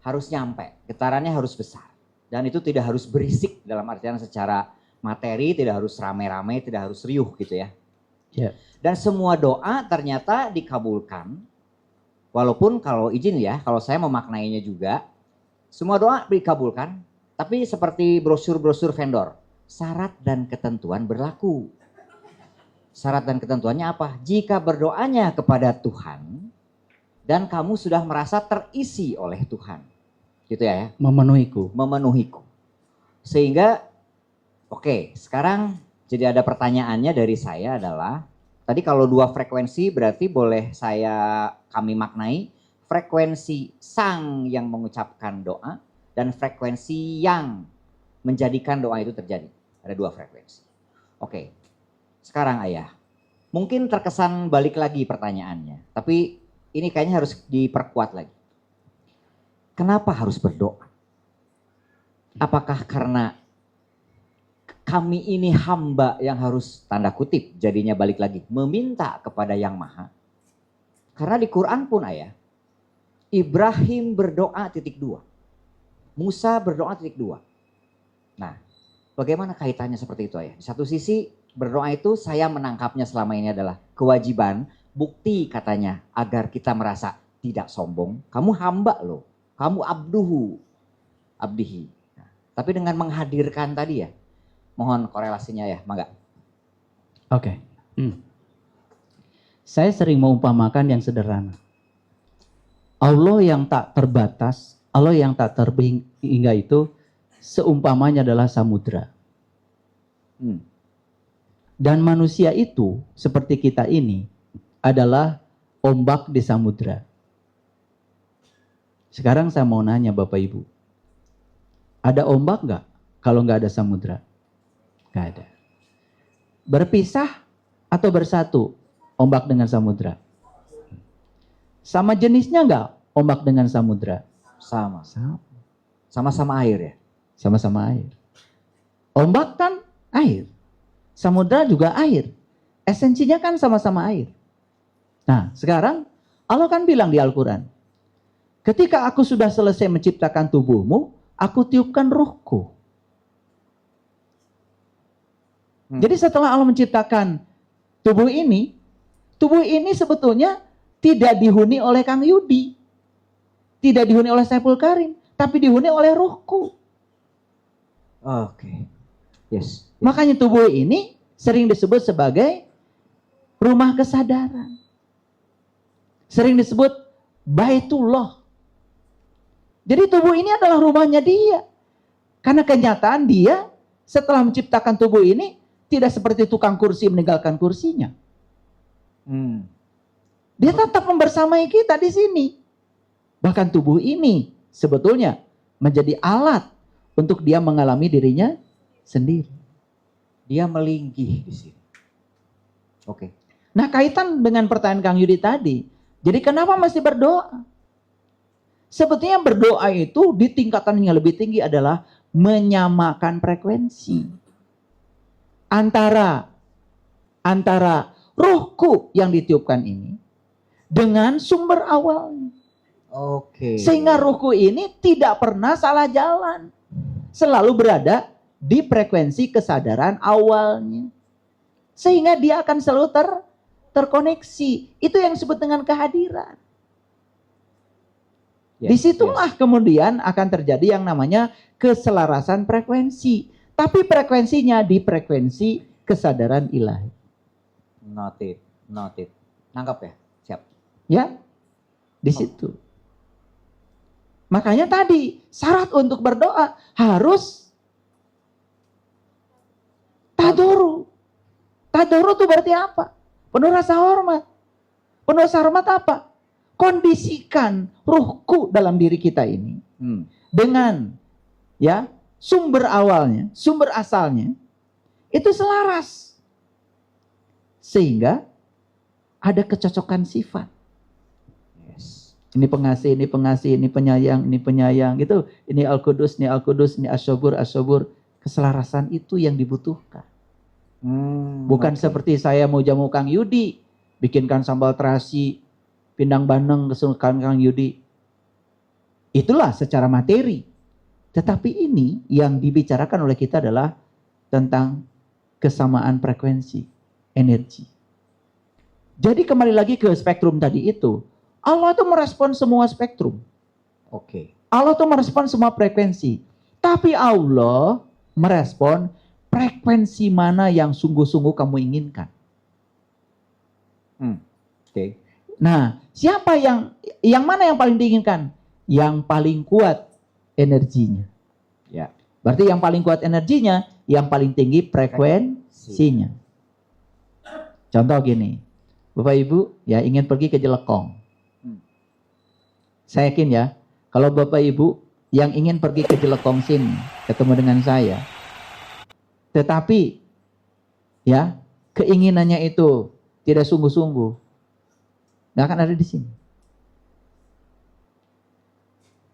S2: harus nyampe, getarannya harus besar. Dan itu tidak harus berisik dalam artian secara materi, tidak harus rame-rame, tidak harus riuh gitu ya.
S1: Yeah.
S2: Dan semua doa ternyata dikabulkan. Walaupun kalau izin ya, kalau saya memaknainya juga, semua doa dikabulkan, tapi seperti brosur-brosur vendor, syarat dan ketentuan berlaku. Syarat dan ketentuannya apa? Jika berdoanya kepada Tuhan dan kamu sudah merasa terisi oleh Tuhan. Gitu ya.
S1: Memenuhiku.
S2: Memenuhiku. Sehingga, oke, sekarang jadi ada pertanyaannya dari saya adalah, tadi kalau dua frekuensi berarti boleh kami maknai, frekuensi sang yang mengucapkan doa dan frekuensi yang menjadikan doa itu terjadi. Ada dua frekuensi. Oke, sekarang ayah, mungkin terkesan balik lagi pertanyaannya, tapi ini kayaknya harus diperkuat lagi. Kenapa harus berdoa? Apakah karena kami ini hamba yang harus tanda kutip jadinya balik lagi meminta kepada Yang Maha? Karena di Quran pun ayah, Ibrahim berdoa (2). Musa berdoa (2). Nah, bagaimana kaitannya seperti itu ayah? Di satu sisi berdoa itu saya menangkapnya selama ini adalah kewajiban, bukti katanya agar kita merasa tidak sombong. Kamu hamba loh, kamu abdihi. Nah, tapi dengan menghadirkan tadi ya, mohon korelasinya ya, mangga.
S1: Oke. Saya sering mengumpamakan yang sederhana. Allah yang tak terbatas, Allah yang tak terhingga itu seumpamanya adalah samudra. Dan manusia itu seperti kita ini adalah ombak di samudra. Sekarang saya mau nanya Bapak Ibu. Ada ombak nggak kalau nggak ada samudra? Nggak ada. Berpisah atau bersatu ombak dengan samudra? Sama jenisnya nggak ombak dengan samudra?
S2: Sama. Sama-sama air ya?
S1: Sama-sama air. Ombak kan air. Samudra juga air. Esensinya kan sama-sama air. Nah, sekarang Allah kan bilang di Al-Quran, ketika aku sudah selesai menciptakan tubuhmu, aku tiupkan ruhku. Jadi setelah Allah menciptakan tubuh ini sebetulnya tidak dihuni oleh Kang Yudi. Tidak dihuni oleh Saiful Karim, tapi dihuni oleh ruhku.
S2: Oke. Yes.
S1: Makanya tubuh ini sering disebut sebagai rumah kesadaran. Sering disebut Baitullah. Jadi tubuh ini adalah rumahnya dia. Karena kenyataan dia setelah menciptakan tubuh ini tidak seperti tukang kursi meninggalkan kursinya. Dia tetap membersamai kita di sini. Bahkan tubuh ini sebetulnya menjadi alat untuk dia mengalami dirinya sendiri.
S2: Dia melinggih di sini. Oke.
S1: Nah, kaitan dengan pertanyaan Kang Yudi tadi. Jadi kenapa masih berdoa? Sebetulnya berdoa itu di tingkatan yang lebih tinggi adalah menyamakan frekuensi. Antara ruhku yang ditiupkan ini dengan sumber awalnya.
S2: Oke.
S1: Sehingga ruhku ini tidak pernah salah jalan. Selalu berada di frekuensi kesadaran awalnya. Sehingga dia akan selalu terkoneksi. Itu yang disebut dengan kehadiran. Disitulah kemudian akan terjadi yang namanya keselarasan frekuensi. Tapi frekuensinya di frekuensi kesadaran ilahi.
S2: Noted. Nangkap ya? Siap.
S1: Ya, di situ. Makanya tadi syarat untuk berdoa harus tadoru. Tadoru itu berarti apa? Penuh rasa hormat. Penuh rasa hormat apa? Kondisikan ruhku dalam diri kita ini dengan ya sumber awalnya, sumber asalnya itu selaras. Sehingga ada kecocokan sifat.
S2: Yes.
S1: Ini pengasih, ini pengasih, ini penyayang gitu. Ini Al-Qudus, ini Al-Qudus, ini As-Sabur, As-Sabur. Keselarasan itu yang dibutuhkan. Bukan seperti saya mau jamu Kang Yudi, bikinkan sambal terasi, pindang bandeng kesukaan Kang Yudi. Itulah secara materi. Tetapi ini yang dibicarakan oleh kita adalah tentang kesamaan frekuensi, energi. Jadi kembali lagi ke spektrum tadi itu. Allah itu merespon semua spektrum.
S2: Oke.
S1: Allah itu merespon semua frekuensi. Tapi Allah merespon frekuensi mana yang sungguh-sungguh kamu inginkan.
S2: Oke.
S1: Nah, siapa yang mana yang paling diinginkan? Yang paling kuat energinya.
S2: Ya.
S1: Berarti yang paling kuat energinya, yang paling tinggi frekuensinya. Contoh gini, Bapak Ibu ya ingin pergi ke Jelekong. Saya yakin ya, kalau Bapak Ibu yang ingin pergi ke Jelekong sini, ketemu dengan saya, tetapi ya keinginannya itu tidak sungguh-sungguh, nggak akan ada di sini.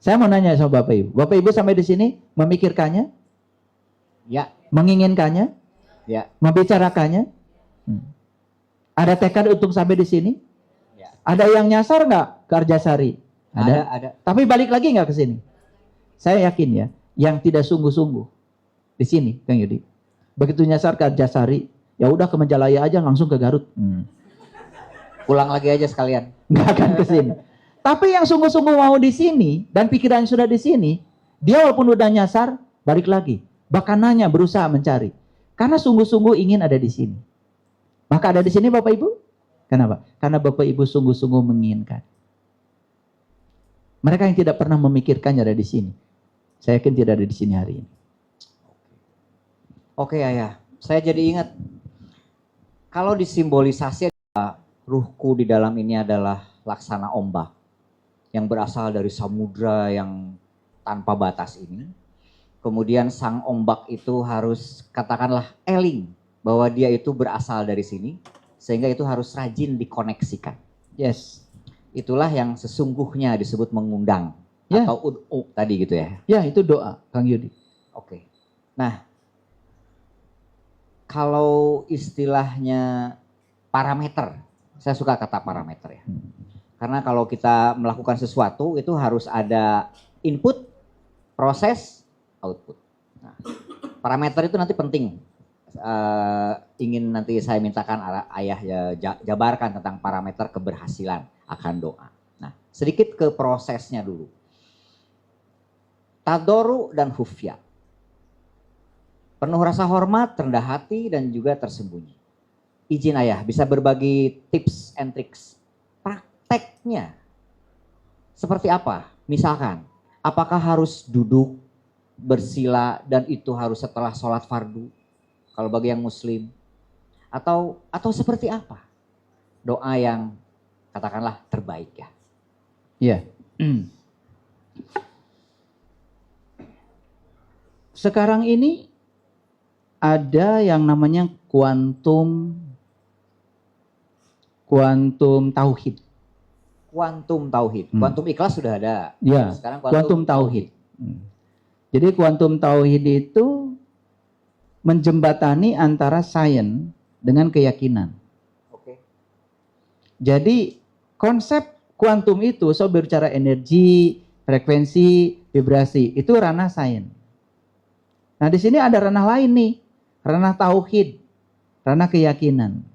S1: Saya mau nanya sama Bapak Ibu. Bapak Ibu sampai di sini memikirkannya?
S2: Ya.
S1: Menginginkannya?
S2: Ya.
S1: Membicarakannya? Ada tekad untuk sampai di sini?
S2: Ya.
S1: Ada yang nyasar nggak ke Arjasari?
S2: Ada.
S1: Tapi balik lagi nggak ke sini? Saya yakin ya, yang tidak sungguh-sungguh di sini, Kang Yudi. Begitu nyasar ke Arjasari, ya udah ke Majalaya aja langsung ke Garut.
S2: Pulang lagi aja sekalian.
S1: Nggak akan ke sini. Tapi yang sungguh-sungguh mau di sini dan pikiran sudah di sini, dia walaupun udah nyasar, balik lagi. Bahkan nanya, berusaha mencari. Karena sungguh-sungguh ingin ada di sini. Maka ada di sini Bapak Ibu? Kenapa? Karena Bapak Ibu sungguh-sungguh menginginkan. Mereka yang tidak pernah memikirkannya ada di sini. Saya yakin tidak ada di sini hari ini.
S2: Oke Ayah, saya jadi ingat kalau disimbolisasi ruhku di dalam ini adalah laksana ombak yang berasal dari samudra yang tanpa batas ini. Kemudian sang ombak itu harus katakanlah eling bahwa dia itu berasal dari sini, sehingga itu harus rajin dikoneksikan.
S1: Yes.
S2: Itulah yang sesungguhnya disebut mengundang
S1: Ya.
S2: atau ud'u tadi gitu ya.
S1: Ya, itu doa, Kang Yudi.
S2: Oke. Nah, kalau istilahnya parameter, saya suka kata parameter ya. Karena kalau kita melakukan sesuatu itu harus ada input, proses, output. Nah, parameter itu nanti penting. Ingin nanti saya mintakan Ayah jabarkan tentang parameter keberhasilan akan doa. Nah, sedikit ke prosesnya dulu. Tadoru dan hufya. Penuh rasa hormat, rendah hati, dan juga tersembunyi. Izin Ayah bisa berbagi tips and tricks. Prakteknya seperti apa? Misalkan, apakah harus duduk, bersila, dan itu harus setelah sholat fardu? Kalau bagi yang muslim. Atau seperti apa? Doa yang katakanlah terbaik ya.
S1: Iya. Sekarang ini ada yang namanya kuantum tauhid.
S2: Kuantum tauhid. Kuantum ikhlas sudah ada.
S1: Ya,
S2: Sekarang
S1: kuantum tauhid. Jadi kuantum tauhid itu menjembatani antara sains dengan keyakinan.
S2: Oke.
S1: Jadi konsep kuantum itu, saya berbicara energi, frekuensi, vibrasi, itu ranah sains. Nah di sini ada ranah lain nih, ranah tauhid, ranah keyakinan.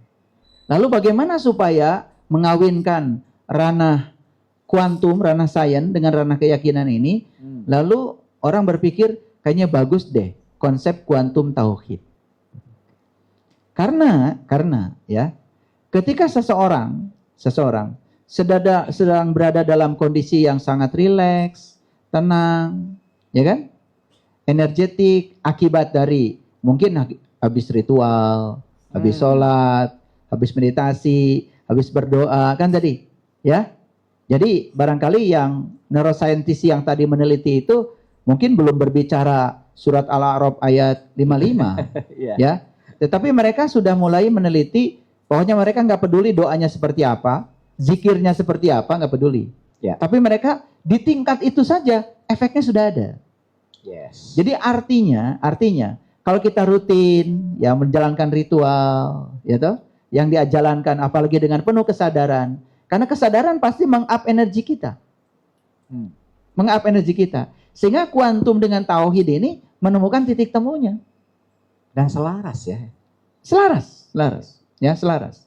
S1: Lalu bagaimana supaya mengawinkan ranah kuantum, ranah sains dengan ranah keyakinan ini? Lalu orang berpikir kayaknya bagus deh konsep kuantum tauhid. Karena ya, ketika seseorang sedang berada dalam kondisi yang sangat rileks, tenang, ya kan? Energetik akibat dari mungkin habis ritual, habis sholat, habis meditasi, habis berdoa kan tadi, ya. Jadi barangkali yang neuroscientist yang tadi meneliti itu mungkin belum berbicara surat Al-A'raf ayat 55, ya. Tetapi mereka sudah mulai meneliti, pokoknya mereka nggak peduli doanya seperti apa, zikirnya seperti apa, nggak peduli.
S2: Ya.
S1: Tapi mereka di tingkat itu saja efeknya sudah ada.
S2: Yes.
S1: Jadi artinya kalau kita rutin ya menjalankan ritual, ya toh, yang dijalankan apalagi dengan penuh kesadaran, karena kesadaran pasti meng-up energi kita. Meng-up energi kita. Sehingga kuantum dengan tauhid ini menemukan titik temunya.
S2: Dan selaras ya.
S1: Selaras. Ya, selaras.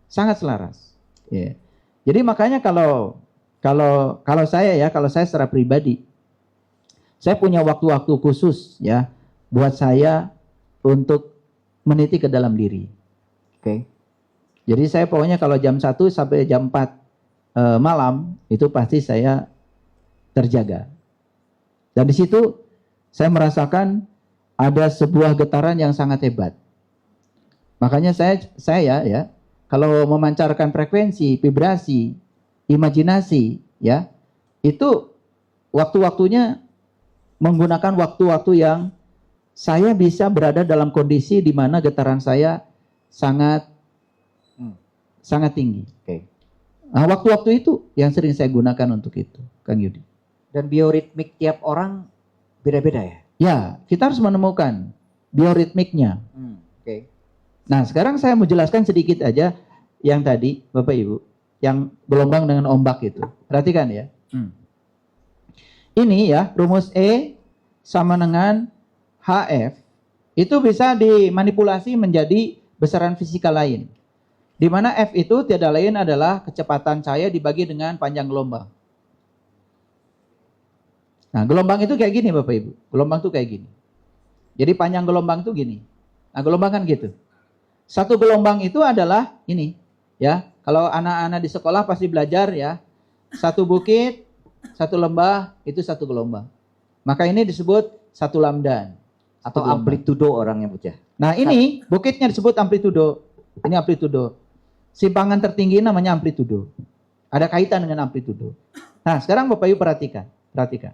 S1: Sangat selaras. Ya. Jadi makanya kalau saya secara pribadi, saya punya waktu-waktu khusus ya buat saya untuk meniti ke dalam diri. Oke. Jadi saya pokoknya kalau jam 1 sampai jam 4 malam itu pasti saya terjaga. Dan di situ saya merasakan ada sebuah getaran yang sangat hebat. Makanya saya ya kalau memancarkan frekuensi, vibrasi, imajinasi ya, itu waktu-waktunya menggunakan waktu-waktu yang saya bisa berada dalam kondisi di mana getaran saya sangat tinggi.
S2: Oke.
S1: Nah, waktu-waktu itu yang sering saya gunakan untuk itu, Kang Yudi.
S2: Dan bioritmik tiap orang beda-beda ya?
S1: Ya, kita harus menemukan bioritmiknya.
S2: Oke.
S1: Nah, sekarang saya mau jelaskan sedikit aja yang tadi, Bapak Ibu, yang gelombang dengan ombak itu. Perhatikan ya. Ini ya, rumus E sama dengan HF, itu bisa dimanipulasi menjadi besaran fisika lain. Di mana F itu tiada lain adalah kecepatan cahaya dibagi dengan panjang gelombang. Nah, gelombang itu kayak gini Bapak Ibu. Gelombang itu kayak gini. Jadi panjang gelombang itu gini. Nah, gelombang kan gitu. Satu gelombang itu adalah ini, ya. Kalau anak-anak di sekolah pasti belajar ya. Satu bukit, satu lembah, itu satu gelombang. Maka ini disebut satu lamdan.
S2: Atau amplitudo orangnya Bud ya.
S1: Nah ini bukitnya disebut amplitudo. Ini amplitudo. Simpangan tertinggi namanya amplitudo. Ada kaitan dengan amplitudo. Nah sekarang Bapak Ibu perhatikan. Perhatikan.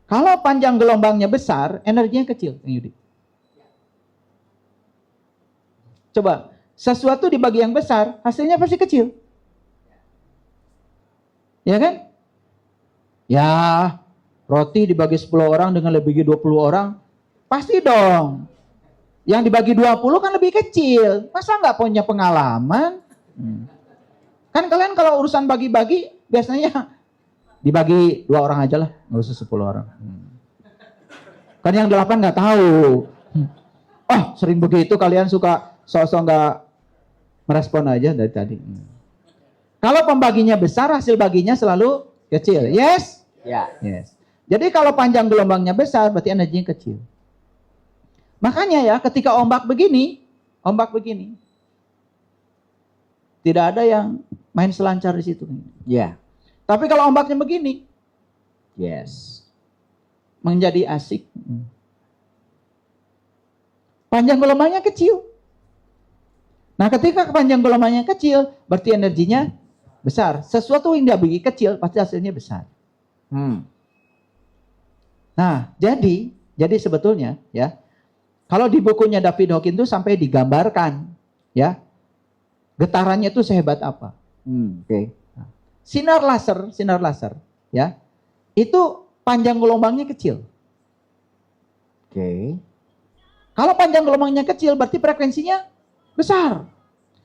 S1: Kalau panjang gelombangnya besar, energinya kecil. Yudi. Coba, sesuatu dibagi yang besar, hasilnya pasti kecil. Ya kan? Ya, roti dibagi 10 orang dengan lebih 20 orang, pasti dong. Yang dibagi 20 kan lebih kecil. Masa nggak punya pengalaman? Kan kalian kalau urusan bagi-bagi, biasanya dibagi 2 orang aja lah, nggak usah 10 orang. Kan yang 8 nggak tahu. Oh, sering begitu kalian suka sosok nggak merespon aja dari tadi. Kalau pembaginya besar, hasil baginya selalu kecil. Yes?
S2: Ya.
S1: Yes. Jadi kalau panjang gelombangnya besar, berarti energinya kecil. Makanya ya, ketika ombak begini, tidak ada yang main selancar di situ.
S2: Ya.
S1: Tapi kalau ombaknya begini,
S2: Yes.
S1: menjadi asik. Panjang gelombangnya kecil. Nah, ketika panjang gelombangnya kecil, berarti energinya besar. Sesuatu yang dia bagi kecil, pasti hasilnya besar. Nah, jadi sebetulnya ya, kalau di bukunya David Hawkins itu sampai digambarkan, ya, getarannya itu sehebat apa.
S2: Oke.
S1: Sinar laser, ya, itu panjang gelombangnya kecil.
S2: Oke.
S1: Kalau panjang gelombangnya kecil, berarti frekuensinya besar.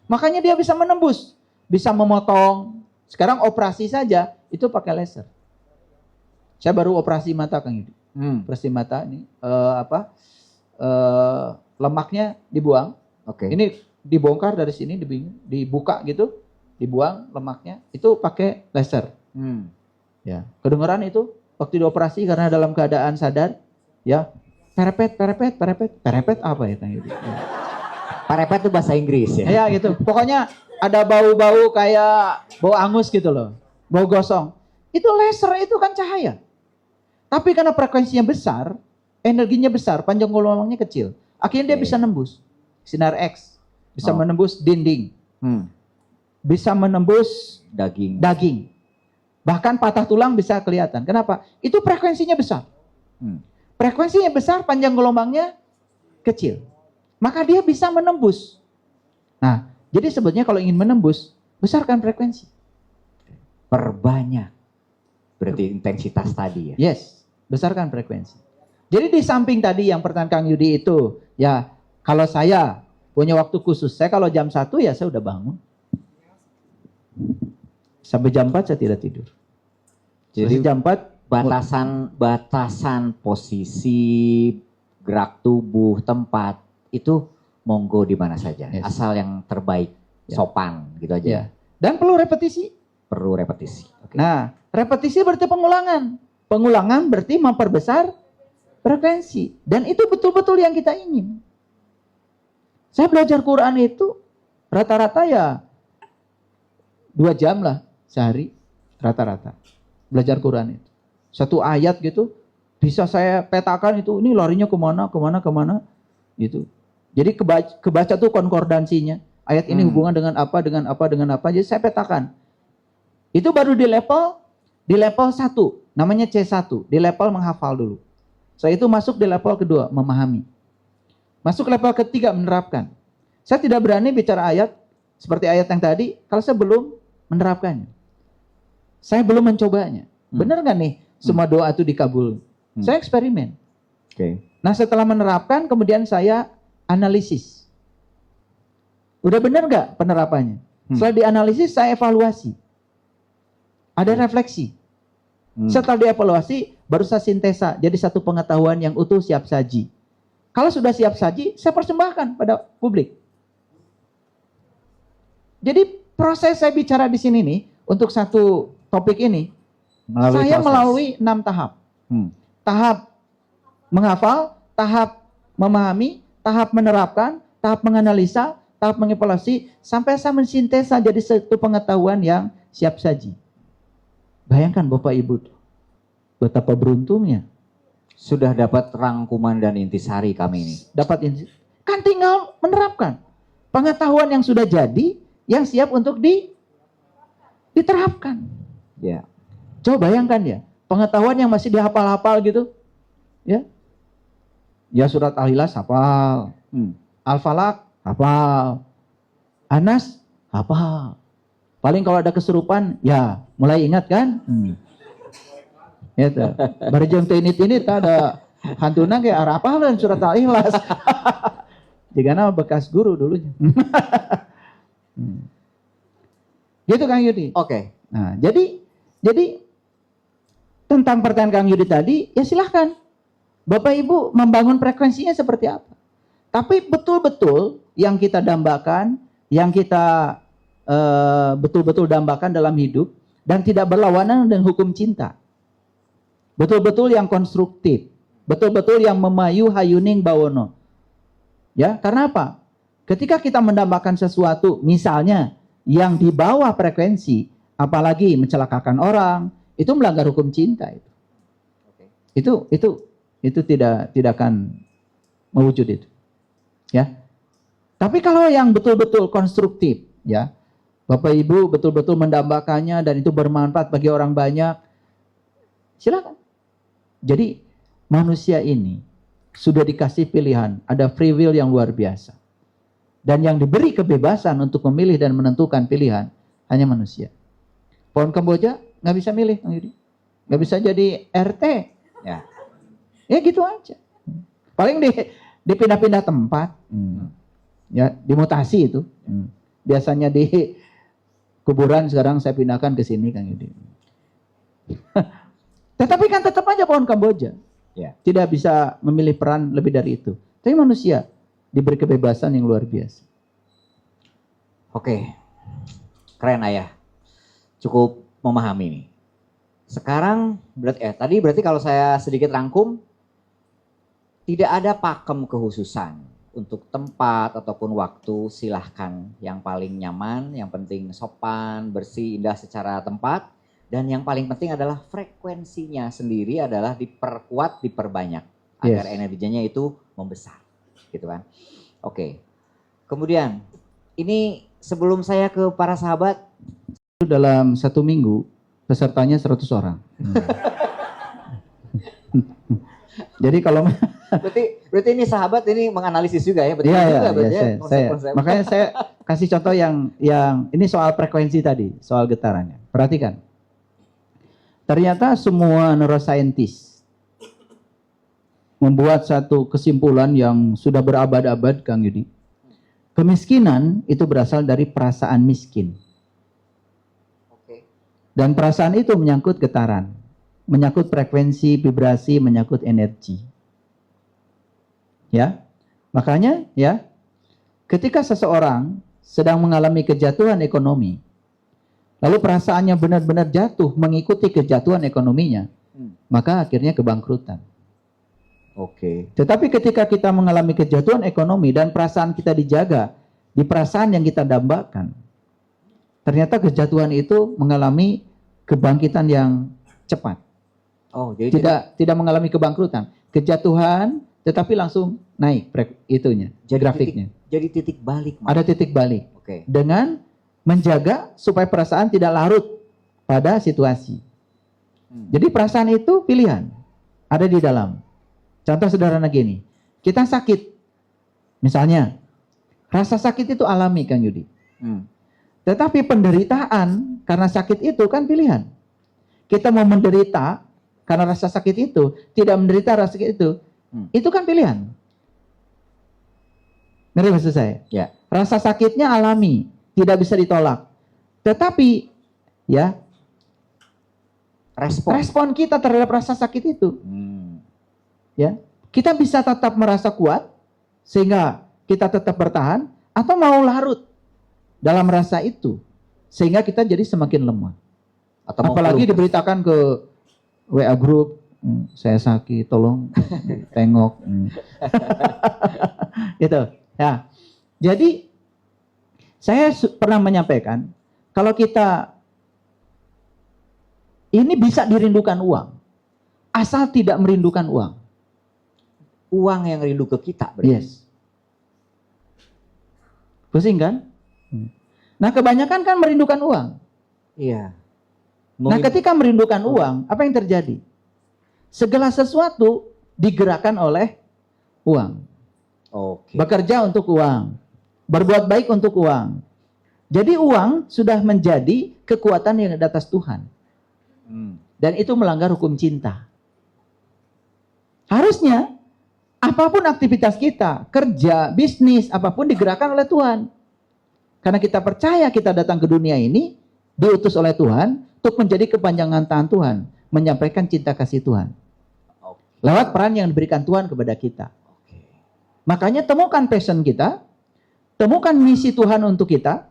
S1: Makanya dia bisa menembus, bisa memotong. Sekarang operasi saja itu pakai laser. Saya baru operasi mata Kang Yudi. Operasi mata ini lemaknya dibuang.
S2: Oke.
S1: Ini dibongkar dari sini, dibuka gitu, dibuang lemaknya. Itu pakai laser. Ya, kedengeran itu waktu dioperasi karena dalam keadaan sadar, ya, perepet apa ya Kang Yudi? Ya.
S2: Parepet itu bahasa Inggris ya.
S1: Ya gitu. Pokoknya ada bau-bau kayak bau angus gitu loh. Bau gosong. Itu laser, itu kan cahaya. Tapi karena frekuensinya besar, energinya besar, panjang gelombangnya kecil. Akhirnya dia bisa nembus sinar X, bisa menembus dinding, bisa menembus daging. Bahkan patah tulang bisa kelihatan. Kenapa? Itu frekuensinya besar. Frekuensinya besar, panjang gelombangnya kecil. Maka dia bisa menembus. Nah, jadi sebetulnya kalau ingin menembus, besarkan frekuensi.
S2: Perbanyak. Berarti intensitas tadi ya.
S1: Yes, besarkan frekuensi. Jadi di samping tadi yang pertanyaan Kang Yudi itu, ya kalau saya punya waktu khusus, saya kalau jam 1 ya saya udah bangun. Sampai jam 4 saya tidak tidur. Jadi jam 4
S2: batasan posisi, gerak tubuh, tempat itu monggo di mana saja.
S1: Yes.
S2: Asal yang terbaik, sopan gitu aja.
S1: Ya. Dan perlu repetisi.
S2: Perlu repetisi. Okay.
S1: Nah, repetisi berarti pengulangan. Pengulangan berarti memperbesar frekuensi. Dan itu betul-betul yang kita ingin. Saya belajar Quran itu rata-rata ya 2 jam lah sehari rata-rata. Belajar Quran itu. Satu ayat gitu bisa saya petakan itu, ini larinya kemana gitu. Jadi kebaca tuh konkordansinya. Ayat ini hubungan dengan apa. Jadi saya petakan. Itu baru di level 1, namanya C1, di level menghafal dulu. Setelah itu masuk di level kedua, memahami. Masuk level ketiga, menerapkan. Saya tidak berani bicara ayat seperti ayat yang tadi kalau saya belum menerapkannya. Saya belum mencobanya. Benar nggak nih semua doa itu dikabul? Saya eksperimen.
S2: Okay.
S1: Nah setelah menerapkan kemudian saya analisis. Udah benar nggak penerapannya? Setelah dianalisis saya evaluasi. Ada refleksi. Setelah dievaluasi baru saya sintesa jadi satu pengetahuan yang utuh siap saji. Kalau sudah siap saji saya persembahkan pada publik. Jadi proses saya bicara di sini nih untuk satu topik ini melalui 6 tahap. Tahap menghafal, tahap memahami, tahap menerapkan, tahap menganalisa, tahap mengevaluasi, sampai saya mensintesa jadi satu pengetahuan yang siap saji. Bayangkan Bapak Ibu tuh, betapa beruntungnya.
S2: Sudah dapat rangkuman dan intisari kami ini.
S1: Kan tinggal menerapkan pengetahuan yang sudah jadi, yang siap untuk diterapkan.
S2: Ya.
S1: Coba bayangkan ya, pengetahuan yang masih dihafal-hafal gitu, ya. Ya surat Al-Ikhlas hafal, Al-Falaq hafal, Anas hafal. Paling kalau ada kesurupan, ya mulai ingat kan? Gitu. Barjeng tinit-tinit ada hantuna kayak arah apa surat Al-Ikhlas. Jigana bekas guru dulunya. Gitu Kang Yudi.
S2: Oke.
S1: Nah, jadi tentang pertanyaan Kang Yudi tadi, ya silahkan. Bapak Ibu membangun frekuensinya seperti apa. Tapi betul-betul yang kita dambakan, yang kita betul-betul dambakan dalam hidup, dan tidak berlawanan dengan hukum cinta. Betul-betul yang konstruktif. Betul-betul yang memayu hayuning bawono. Ya, karena apa? Ketika kita mendambakan sesuatu, misalnya yang di bawah frekuensi, apalagi mencelakakan orang, itu melanggar hukum cinta itu. Itu tidak akan mewujud itu. Ya. Tapi kalau yang betul-betul konstruktif, ya, Bapak Ibu betul-betul mendambakannya dan itu bermanfaat bagi orang banyak, silakan. Jadi manusia ini sudah dikasih pilihan, ada free will yang luar biasa. Dan yang diberi kebebasan untuk memilih dan menentukan pilihan hanya manusia. Pohon Kamboja nggak bisa milih, nggak bisa jadi RT. Ya gitu aja. Paling dipindah-pindah tempat, ya dimutasi itu. Biasanya di kuburan, sekarang saya pindahkan ke sini, Kang Yudi. Tetapi kan tetap aja pohon Kamboja.
S2: Ya.
S1: Tidak bisa memilih peran lebih dari itu. Tapi manusia diberi kebebasan yang luar biasa.
S2: Oke, keren Ayah. Cukup memahami nih. Sekarang tadi berarti kalau saya sedikit rangkum, tidak ada pakem kekhususan untuk tempat ataupun waktu, silahkan yang paling nyaman, yang penting sopan, bersih, indah secara tempat, dan yang paling penting adalah frekuensinya sendiri adalah diperkuat, diperbanyak agar energinya itu membesar, gitu kan? Oke. Kemudian ini sebelum saya ke para sahabat,
S1: dalam 1 minggu pesertanya 100 orang. Jadi kalau
S2: berarti ini sahabat ini menganalisis juga ya, betul
S1: juga
S2: berarti ya,
S1: konsep-konsep. Makanya saya kasih contoh yang ini soal frekuensi tadi, soal getarannya. Perhatikan. Ternyata semua neuroscientist membuat satu kesimpulan yang sudah berabad-abad, Kang Yudi. Kemiskinan itu berasal dari perasaan miskin. Dan perasaan itu menyangkut getaran, menyangkut frekuensi, vibrasi, menyangkut energi. Ya, makanya ya, ketika seseorang sedang mengalami kejatuhan ekonomi, lalu perasaannya benar-benar jatuh mengikuti kejatuhan ekonominya, maka akhirnya kebangkrutan. Tetapi ketika kita mengalami kejatuhan ekonomi dan perasaan kita dijaga di perasaan yang kita dambakan, ternyata kejatuhan itu mengalami kebangkitan yang cepat.
S2: Jadi
S1: tidak mengalami kebangkrutan, kejatuhan, tetapi langsung naik itunya, grafiknya.
S2: Jadi titik balik.
S1: Ada titik balik. Dengan menjaga supaya perasaan tidak larut pada situasi. Jadi perasaan itu pilihan, ada di dalam. Contoh sederhana gini, kita sakit, misalnya, rasa sakit itu alami, Kang Yudi. Tetapi penderitaan karena sakit itu kan pilihan. Kita mau menderita karena rasa sakit itu, tidak menderita rasa sakit itu kan pilihan. Ngerti maksud saya?
S2: Ya.
S1: Rasa sakitnya alami, tidak bisa ditolak. Tetapi ya respon kita terhadap rasa sakit itu, ya kita bisa tetap merasa kuat sehingga kita tetap bertahan, atau mau larut dalam rasa itu sehingga kita jadi semakin lemah. Atau apalagi diberitakan ke WA group, saya sakit, tolong tengok. Gitu. Ya. Jadi Saya pernah menyampaikan, kalau kita ini bisa dirindukan uang, asal tidak merindukan uang.
S2: Uang yang rindu ke kita berarti.
S1: Yes. Pusing kan? Nah, kebanyakan kan merindukan uang.
S2: Iya.
S1: Nah, ketika merindukan uang, apa yang terjadi? Segala sesuatu digerakkan oleh uang.
S2: Oke.
S1: Bekerja untuk uang. Berbuat baik untuk uang. Jadi uang sudah menjadi kekuatan yang di atas Tuhan. Dan itu melanggar hukum cinta. Harusnya apapun aktivitas kita, kerja, bisnis, apapun digerakkan oleh Tuhan. Karena kita percaya kita datang ke dunia ini diutus oleh Tuhan untuk menjadi kepanjangan tangan Tuhan, menyampaikan cinta kasih Tuhan. Lewat peran yang diberikan Tuhan kepada kita. Makanya temukan passion kita, temukan misi Tuhan untuk kita,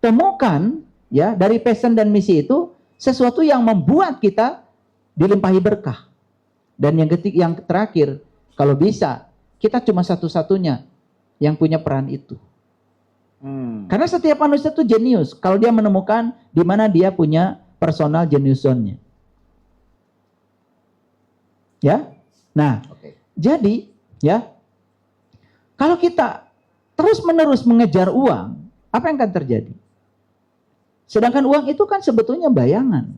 S1: temukan ya dari passion dan misi itu sesuatu yang membuat kita dilimpahi berkah. Dan yang terakhir, kalau bisa, kita cuma satu-satunya yang punya peran itu. Karena setiap manusia itu jenius. Kalau dia menemukan di mana dia punya personal genius zone-nya. Ya. Nah, jadi ya, kalau kita terus-menerus mengejar uang, apa yang akan terjadi? Sedangkan uang itu kan sebetulnya bayangan.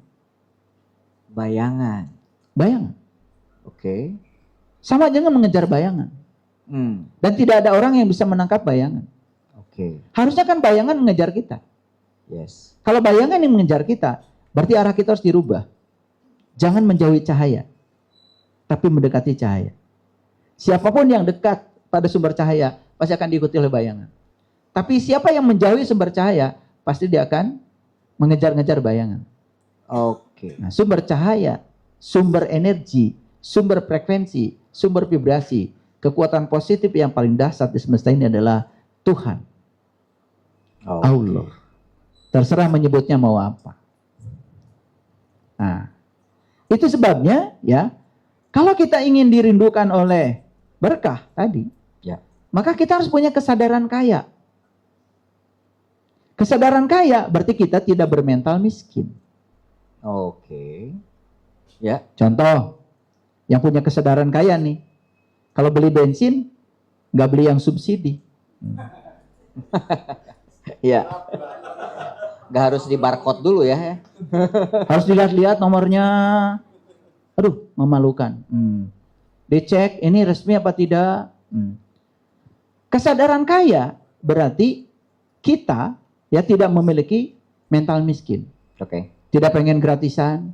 S2: Bayangan.
S1: Oke. Sama aja dengan mengejar bayangan. Dan tidak ada orang yang bisa menangkap bayangan.
S2: Oke.
S1: Harusnya kan bayangan mengejar kita.
S2: Yes.
S1: Kalau bayangan yang mengejar kita, berarti arah kita harus dirubah. Jangan menjauhi cahaya, tapi mendekati cahaya. Siapapun yang dekat pada sumber cahaya, pasti akan diikuti oleh bayangan. Tapi siapa yang menjauhi sumber cahaya, pasti dia akan mengejar-ngejar bayangan.
S2: Oke.
S1: Nah, sumber cahaya, sumber energi, sumber frekuensi, sumber vibrasi, kekuatan positif yang paling dahsyat di semesta ini adalah Tuhan. Allah. Terserah menyebutnya mau apa. Nah, itu sebabnya ya, kalau kita ingin dirindukan oleh berkah tadi,
S2: ya,
S1: maka kita harus punya kesadaran kaya. Kesadaran kaya berarti kita tidak bermental miskin.
S2: Oke. Ya.
S1: Contoh, yang punya kesadaran kaya nih, kalau beli bensin, nggak beli yang subsidi.
S2: Ya. Nggak harus di barcode dulu ya.
S1: Harus dilihat-lihat nomornya. Aduh, memalukan. Dicek, ini resmi apa tidak. Kesadaran kaya berarti kita ya tidak memiliki mental miskin.
S2: Oke.
S1: Tidak pengen gratisan.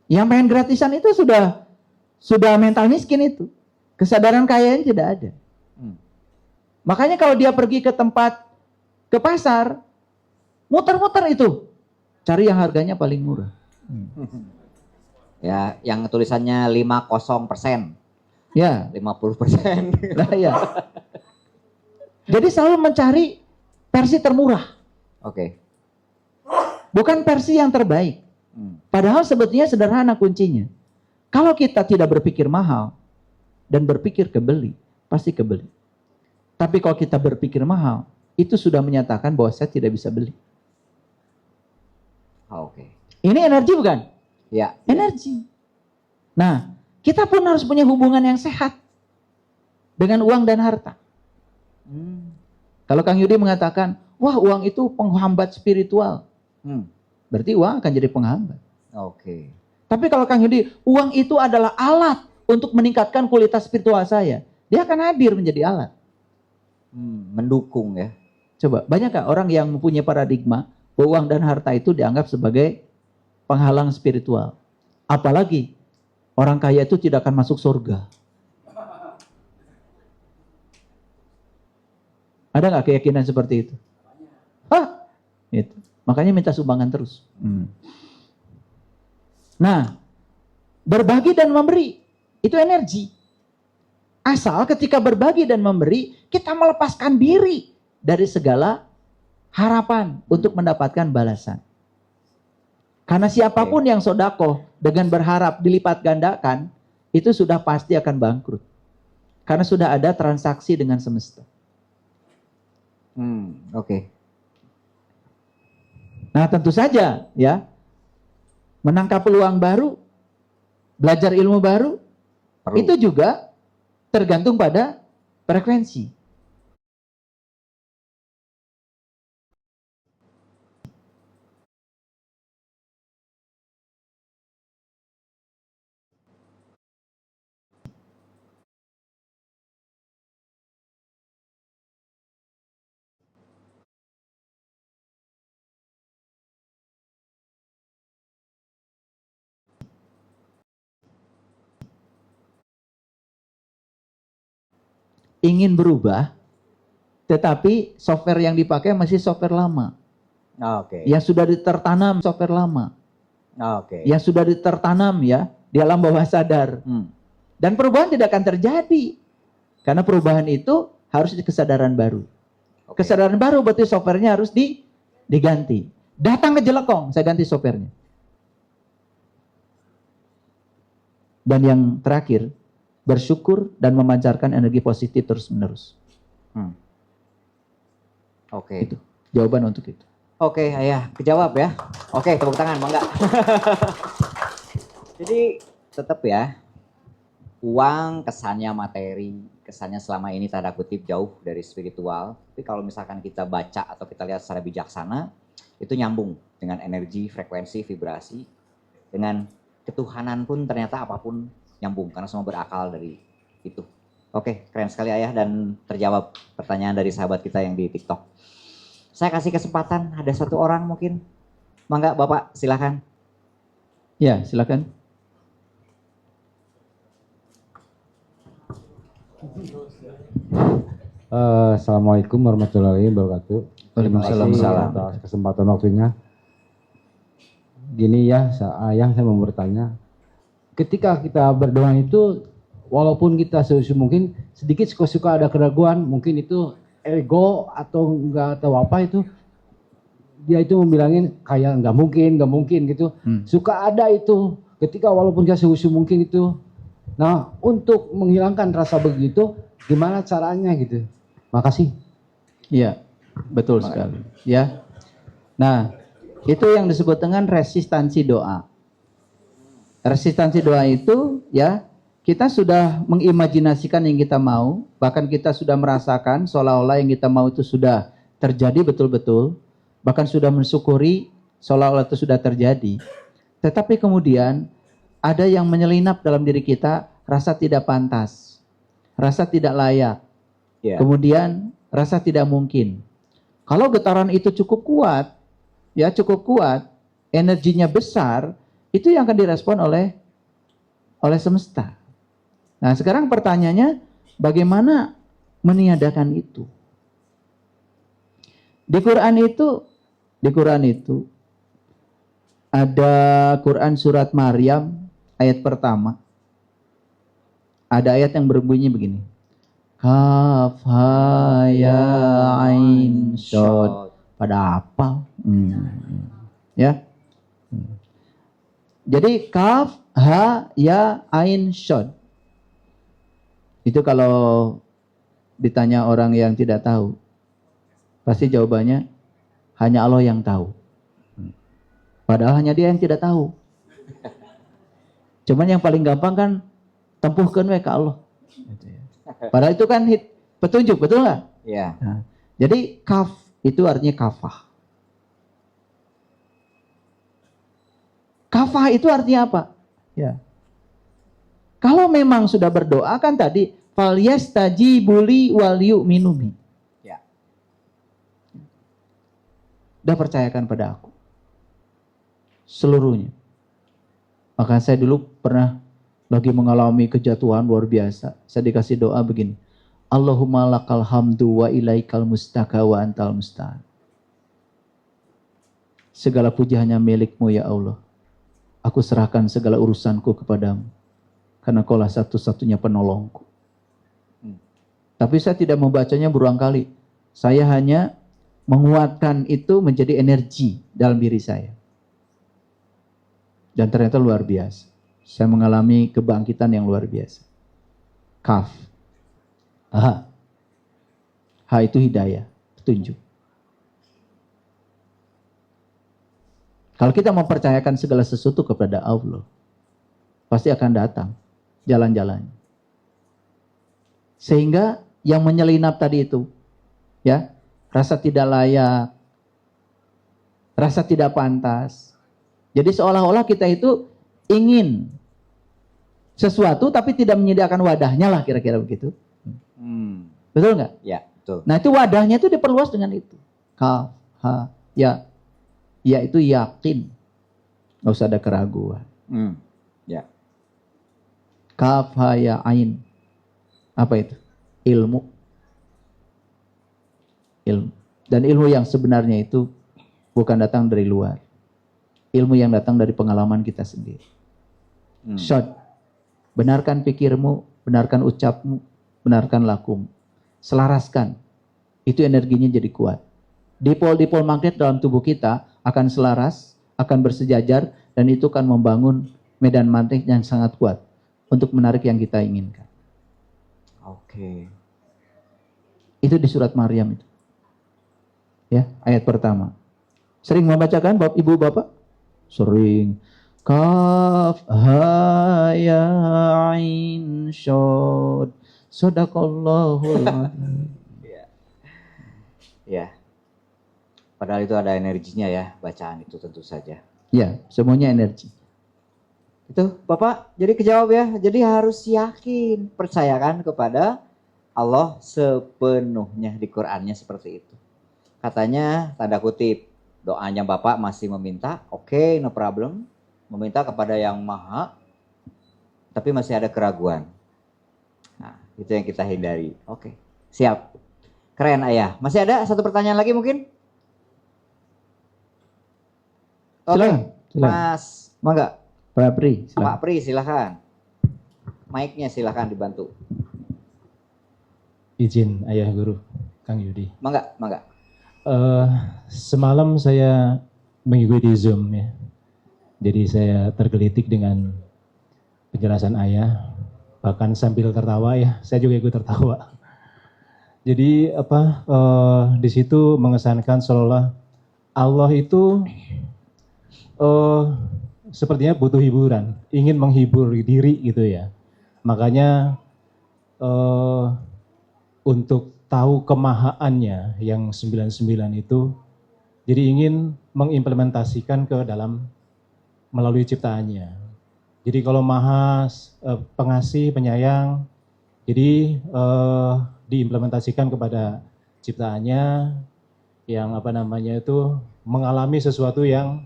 S1: Yang pengen gratisan itu sudah mental miskin itu. Kesadaran kayanya tidak ada. Makanya kalau dia pergi ke pasar, muter-muter itu, cari yang harganya paling murah.
S2: Ya, yang tulisannya 50%.
S1: Ya,
S2: 50%.
S1: nah ya. Jadi selalu mencari versi termurah.
S2: Oke.
S1: Bukan versi yang terbaik. Padahal sebetulnya sederhana kuncinya. Kalau kita tidak berpikir mahal dan berpikir kebeli, pasti kebeli. Tapi kalau kita berpikir mahal, itu sudah menyatakan bahwa saya tidak bisa beli.
S2: Oke.
S1: Ini energi bukan?
S2: Ya.
S1: Energi. Nah, kita pun harus punya hubungan yang sehat dengan uang dan harta. Kalau Kang Yudi mengatakan, wah uang itu penghambat spiritual. Berarti uang akan jadi penghambat.
S2: Oke.
S1: Tapi kalau Kang Yudi, uang itu adalah alat untuk meningkatkan kualitas spiritual saya. Dia akan hadir menjadi alat.
S2: Mendukung ya.
S1: Coba, banyakkah orang yang mempunyai paradigma bahwa uang dan harta itu dianggap sebagai penghalang spiritual? Apalagi orang kaya itu tidak akan masuk surga. Ada nggak keyakinan seperti itu? Itu. Makanya minta sumbangan terus. Nah, berbagi dan memberi itu energi. Asal ketika berbagi dan memberi, kita melepaskan diri dari segala harapan untuk mendapatkan balasan. Karena siapapun yang sodako dengan berharap dilipat gandakan, itu sudah pasti akan bangkrut. Karena sudah ada transaksi dengan semesta.
S2: Oke.
S1: Nah, tentu saja ya, menangkap peluang baru, belajar ilmu baru,
S2: Perlu.
S1: itu juga tergantung pada frekuensi. Ingin berubah, tetapi software yang dipakai masih software lama.
S2: Oke.
S1: Yang sudah tertanam software lama.
S2: Oke.
S1: Yang sudah tertanam ya di alam bawah sadar. Dan perubahan tidak akan terjadi. Karena perubahan itu harus di kesadaran baru.
S2: Oke.
S1: Kesadaran baru berarti softwarenya harus diganti. Datang ke Jelekong, saya ganti softwarenya. Dan yang terakhir, bersyukur dan memancarkan energi positif terus-menerus.
S2: Oke.
S1: Itu jawaban untuk itu.
S2: Oke, Ayah, kejawab ya. Oke, tepuk tangan, bangga. Jadi tetap ya, uang kesannya materi, kesannya selama ini tanda kutip jauh dari spiritual. Tapi kalau misalkan kita baca atau kita lihat secara bijaksana, itu nyambung dengan energi, frekuensi, vibrasi. Dengan ketuhanan pun ternyata apapun nyambung, karena semua berakal dari itu. Oke, keren sekali Ayah, dan terjawab pertanyaan dari sahabat kita yang di TikTok. Saya kasih kesempatan, ada satu orang mungkin. Mangga Bapak, silakan.
S1: Ya, silakan.
S3: Assalamualaikum warahmatullahi wabarakatuh. Terima kasih
S2: Waalaikumsalam.
S3: atas kesempatan waktunya. Gini ya, Ayah, saya mau bertanya. Ketika kita berdoa itu, walaupun kita sebisa mungkin sedikit suka-suka ada keraguan, mungkin itu ego atau enggak tahu apa itu, dia itu membilangin kayak nggak mungkin gitu. Suka ada itu ketika walaupun kita sebisa mungkin itu. Nah, untuk menghilangkan rasa begitu, gimana caranya gitu? Makasih.
S1: Iya, betul sekali. Ya. Nah, itu yang disebut dengan resistansi doa. Resistansi doa itu ya, kita sudah mengimajinasikan yang kita mau, bahkan kita sudah merasakan seolah-olah yang kita mau itu sudah terjadi betul-betul, bahkan sudah mensyukuri seolah-olah itu sudah terjadi. Tetapi kemudian ada yang menyelinap dalam diri kita, rasa tidak pantas, rasa tidak layak, kemudian rasa tidak mungkin. Kalau getaran itu cukup kuat, ya cukup kuat, energinya besar, itu yang akan direspon oleh semesta. Nah, sekarang pertanyaannya, bagaimana meniadakan itu? Di Quran itu ada Quran surat Maryam ayat pertama. Ada ayat yang berbunyi begini. Kaf ha ya ain shad. Pada apa? Ya. Jadi kaf ha ya ain shad. Itu kalau ditanya orang yang tidak tahu, pasti jawabannya hanya Allah yang tahu. Padahal hanya dia yang tidak tahu. Cuman yang paling gampang kan tempuhkan we ke Allah. Padahal itu kan petunjuk, betul nggak?
S2: Iya.
S1: Nah, jadi kaf itu artinya kafah. Kafah itu artinya apa? Ya. Kalau memang sudah berdoa kan tadi falyastajibu li wal yu'minu bi.
S2: Ya.
S1: Udah percayakan pada aku. Seluruhnya. Maka saya dulu pernah lagi mengalami kejatuhan luar biasa. Saya dikasih doa begini. Allahumma lakal hamdu wa ilaikal mustaka wa antal musta'an. Segala puji hanya milikmu ya Allah. Aku serahkan segala urusanku kepadamu. Karena kaulah satu-satunya penolongku. Tapi saya tidak membacanya berulang kali. Saya hanya menguatkan itu menjadi energi dalam diri saya. Dan ternyata luar biasa. Saya mengalami kebangkitan yang luar biasa. Kaf. Ha. Ha itu hidayah. petunjuk. Kalau kita mempercayakan segala sesuatu kepada Allah, pasti akan datang jalan-jalannya. Sehingga yang menyelinap tadi itu, ya, rasa tidak layak, rasa tidak pantas. Jadi seolah-olah kita itu ingin sesuatu tapi tidak menyediakan wadahnya lah, kira-kira begitu. Betul nggak?
S2: Ya, betul.
S1: Nah itu wadahnya itu diperluas dengan itu. Kaf, ha, ya. Ya itu yakin. Nggak usah ada keraguan.
S2: Ya.
S1: Kaf, ha, ya, ain. Apa itu? Ilmu. Ilmu. Dan ilmu yang sebenarnya itu bukan datang dari luar. Ilmu yang datang dari pengalaman kita sendiri. Short. Benarkan pikirmu, benarkan ucapmu, benarkan lakumu. Selaraskan. Itu energinya jadi kuat. Dipol-dipol magnet dalam tubuh kita akan selaras, akan bersejajar, dan itu akan membangun medan magnet yang sangat kuat untuk menarik yang kita inginkan.
S2: Oke.
S1: Itu di surat Maryam itu. Ya, ayat pertama. Sering membacakan Bapak Ibu Bapak? Sering. Kaf ha ya ain syad. Shadaqallahul adzim.
S2: Ya. Padahal itu ada energinya ya, bacaan itu tentu saja.
S1: Ya, semuanya energi.
S2: Itu Bapak jadi kejawab ya. Jadi harus yakin, percayakan kepada Allah sepenuhnya, di Qur'annya seperti itu. Katanya tanda kutip, doanya Bapak masih meminta, oke, no problem. Meminta kepada yang maha, tapi masih ada keraguan. Nah, itu yang kita hindari. Oke, siap. Keren Ayah. Masih ada satu pertanyaan lagi mungkin? Oke,
S1: Silakan.
S2: Mas, mangga.
S1: Pak Pri, silakan.
S2: Pak Pri silahkan. Mic-nya silahkan dibantu.
S4: Izin Ayah Guru, Kang Yudi.
S2: Mangga, mangga.
S4: Semalam saya mengikuti Zoom ya. Jadi saya tergelitik dengan penjelasan Ayah, bahkan sambil tertawa ya, saya juga ikut tertawa. Jadi di situ mengesankan seolah Allah itu sepertinya butuh hiburan, ingin menghibur diri gitu ya. Makanya untuk tahu kemahaannya yang 99 itu, jadi ingin mengimplementasikan ke dalam melalui ciptaannya. Jadi kalau maha pengasih, penyayang, jadi diimplementasikan kepada ciptaannya yang mengalami sesuatu yang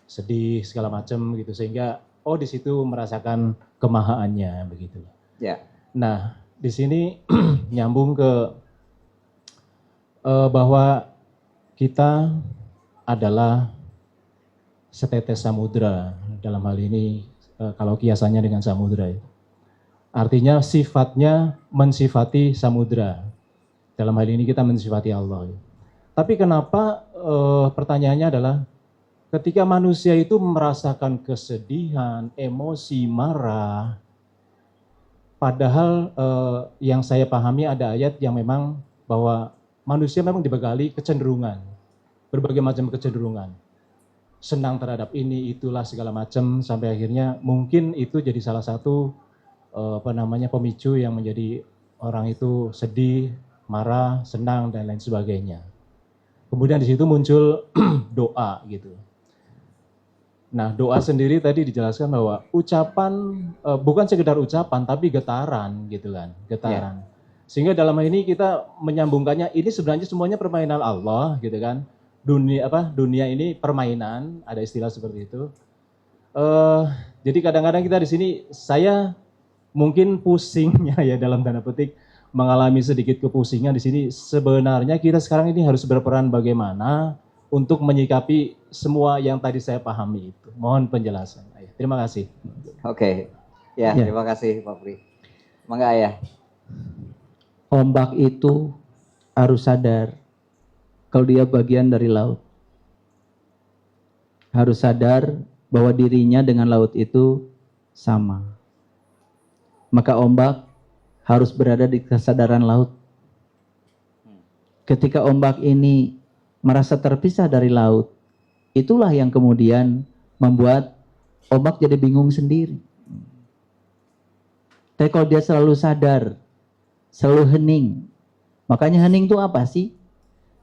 S4: sedih segala macam gitu, sehingga di situ merasakan kemahaannya begitu.
S2: Ya.
S4: Nah, di sini nyambung ke bahwa kita adalah setetes samudra, dalam hal ini kalau kiasannya dengan samudra itu. Artinya sifatnya mensifati samudra. Dalam hal ini kita mensifati Allah. Tapi kenapa pertanyaannya adalah ketika manusia itu merasakan kesedihan, emosi, marah, padahal yang saya pahami ada ayat yang memang bahwa manusia memang dibekali kecenderungan, berbagai macam kecenderungan. Senang terhadap ini, itulah segala macam, sampai akhirnya mungkin itu jadi salah satu pemicu yang menjadi orang itu sedih, marah, senang, dan lain sebagainya. Kemudian di situ muncul doa gitu. Nah, doa sendiri tadi dijelaskan bahwa ucapan bukan sekedar ucapan tapi getaran gitu kan, getaran. Yeah. Sehingga dalam hal ini kita menyambungkannya, ini sebenarnya semuanya permainan Allah gitu kan. Dunia ini permainan, ada istilah seperti itu. Jadi kadang-kadang kita di sini saya mungkin pusingnya ya dalam tanda petik, mengalami sedikit kepusingan di sini. Sebenarnya kita sekarang ini harus berperan bagaimana untuk menyikapi semua yang tadi saya pahami itu. Mohon penjelasan. Terima kasih.
S2: Oke. Ya, terima kasih Pak Pri. Mangga Ayah.
S1: Ombak itu harus sadar kalau dia bagian dari laut. Harus sadar bahwa dirinya dengan laut itu sama. Maka ombak harus berada di kesadaran laut. ketika ombak ini merasa terpisah dari laut, itulah yang kemudian membuat ombak jadi bingung sendiri. Tapi kalau dia selalu sadar, selalu hening. Makanya hening itu apa sih?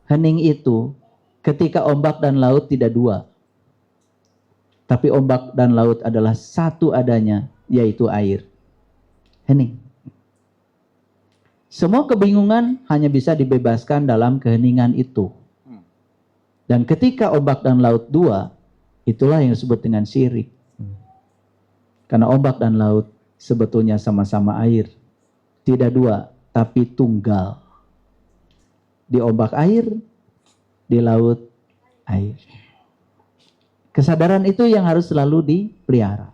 S1: Hening itu ketika ombak dan laut tidak dua. Tapi ombak dan laut adalah satu adanya, yaitu air. Hening. Semua kebingungan hanya bisa dibebaskan dalam keheningan itu. Dan ketika ombak dan laut dua, itulah yang disebut dengan syirik. Karena ombak dan laut sebetulnya sama-sama air. Tidak dua, tapi tunggal. Di ombak air, di laut air. Kesadaran itu yang harus selalu dipelihara.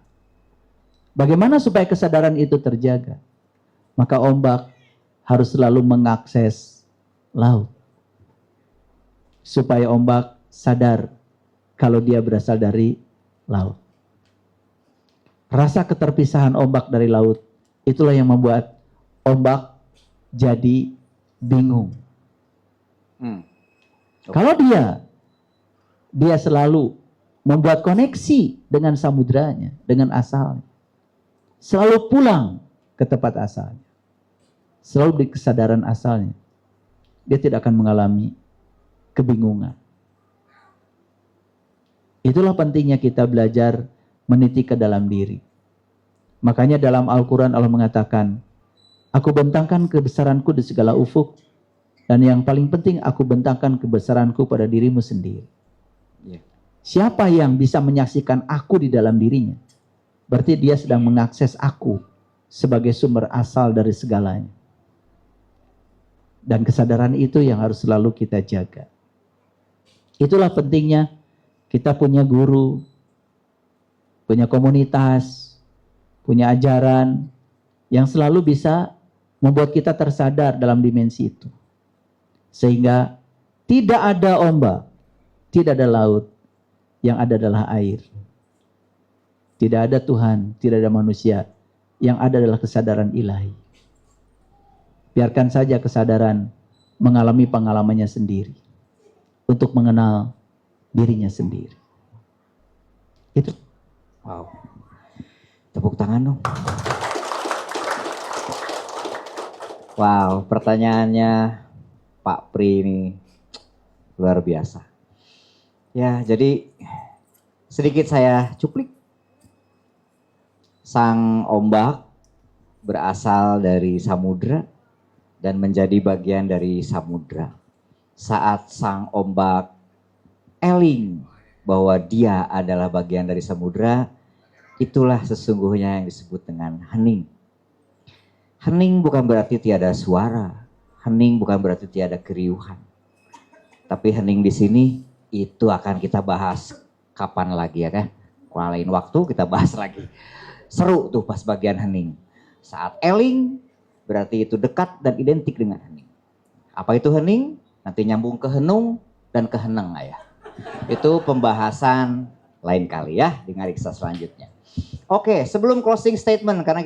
S1: Bagaimana supaya kesadaran itu terjaga? Maka ombak harus selalu mengakses laut. Supaya ombak sadar kalau dia berasal dari laut. Rasa keterpisahan ombak dari laut, itulah yang membuat ombak jadi bingung. Kalau dia selalu membuat koneksi dengan samudranya, dengan asalnya. Selalu pulang ke tempat asalnya. Selalu di kesadaran asalnya. Dia tidak akan mengalami kebingungan. Itulah pentingnya kita belajar meniti ke dalam diri. Makanya dalam Al-Quran Allah mengatakan, aku bentangkan kebesaranku di segala ufuk, dan yang paling penting aku bentangkan kebesaranku pada dirimu sendiri. Siapa yang bisa menyaksikan aku di dalam dirinya? Berarti dia sedang mengakses aku sebagai sumber asal dari segalanya. Dan kesadaran itu yang harus selalu kita jaga. Itulah pentingnya kita punya guru, punya komunitas, punya ajaran yang selalu bisa membuat kita tersadar dalam dimensi itu. Sehingga tidak ada ombak, tidak ada laut, yang ada adalah air. Tidak ada Tuhan, tidak ada manusia, yang ada adalah kesadaran ilahi. Biarkan saja kesadaran mengalami pengalamannya sendiri untuk mengenal dirinya sendiri. Itu.
S2: Wow. Tepuk tangan dong. Wow, pertanyaannya Pak Pri ini luar biasa. Ya, jadi sedikit saya cuplik. Sang ombak berasal dari samudra dan menjadi bagian dari samudra. Saat sang ombak eling bahwa dia adalah bagian dari samudra, itulah sesungguhnya yang disebut dengan hening. Hening bukan berarti tiada suara, hening bukan berarti tiada keriuhan. Tapi hening di sini itu akan kita bahas kapan lagi ya kan? Kalau lain waktu kita bahas lagi. Seru tuh pas bagian hening. Saat eling berarti itu dekat dan identik dengan hening. Apa itu hening? Nanti nyambung ke henung dan ke heneng ya. Itu pembahasan lain kali ya dengan Riksa selanjutnya. Oke, sebelum closing statement karena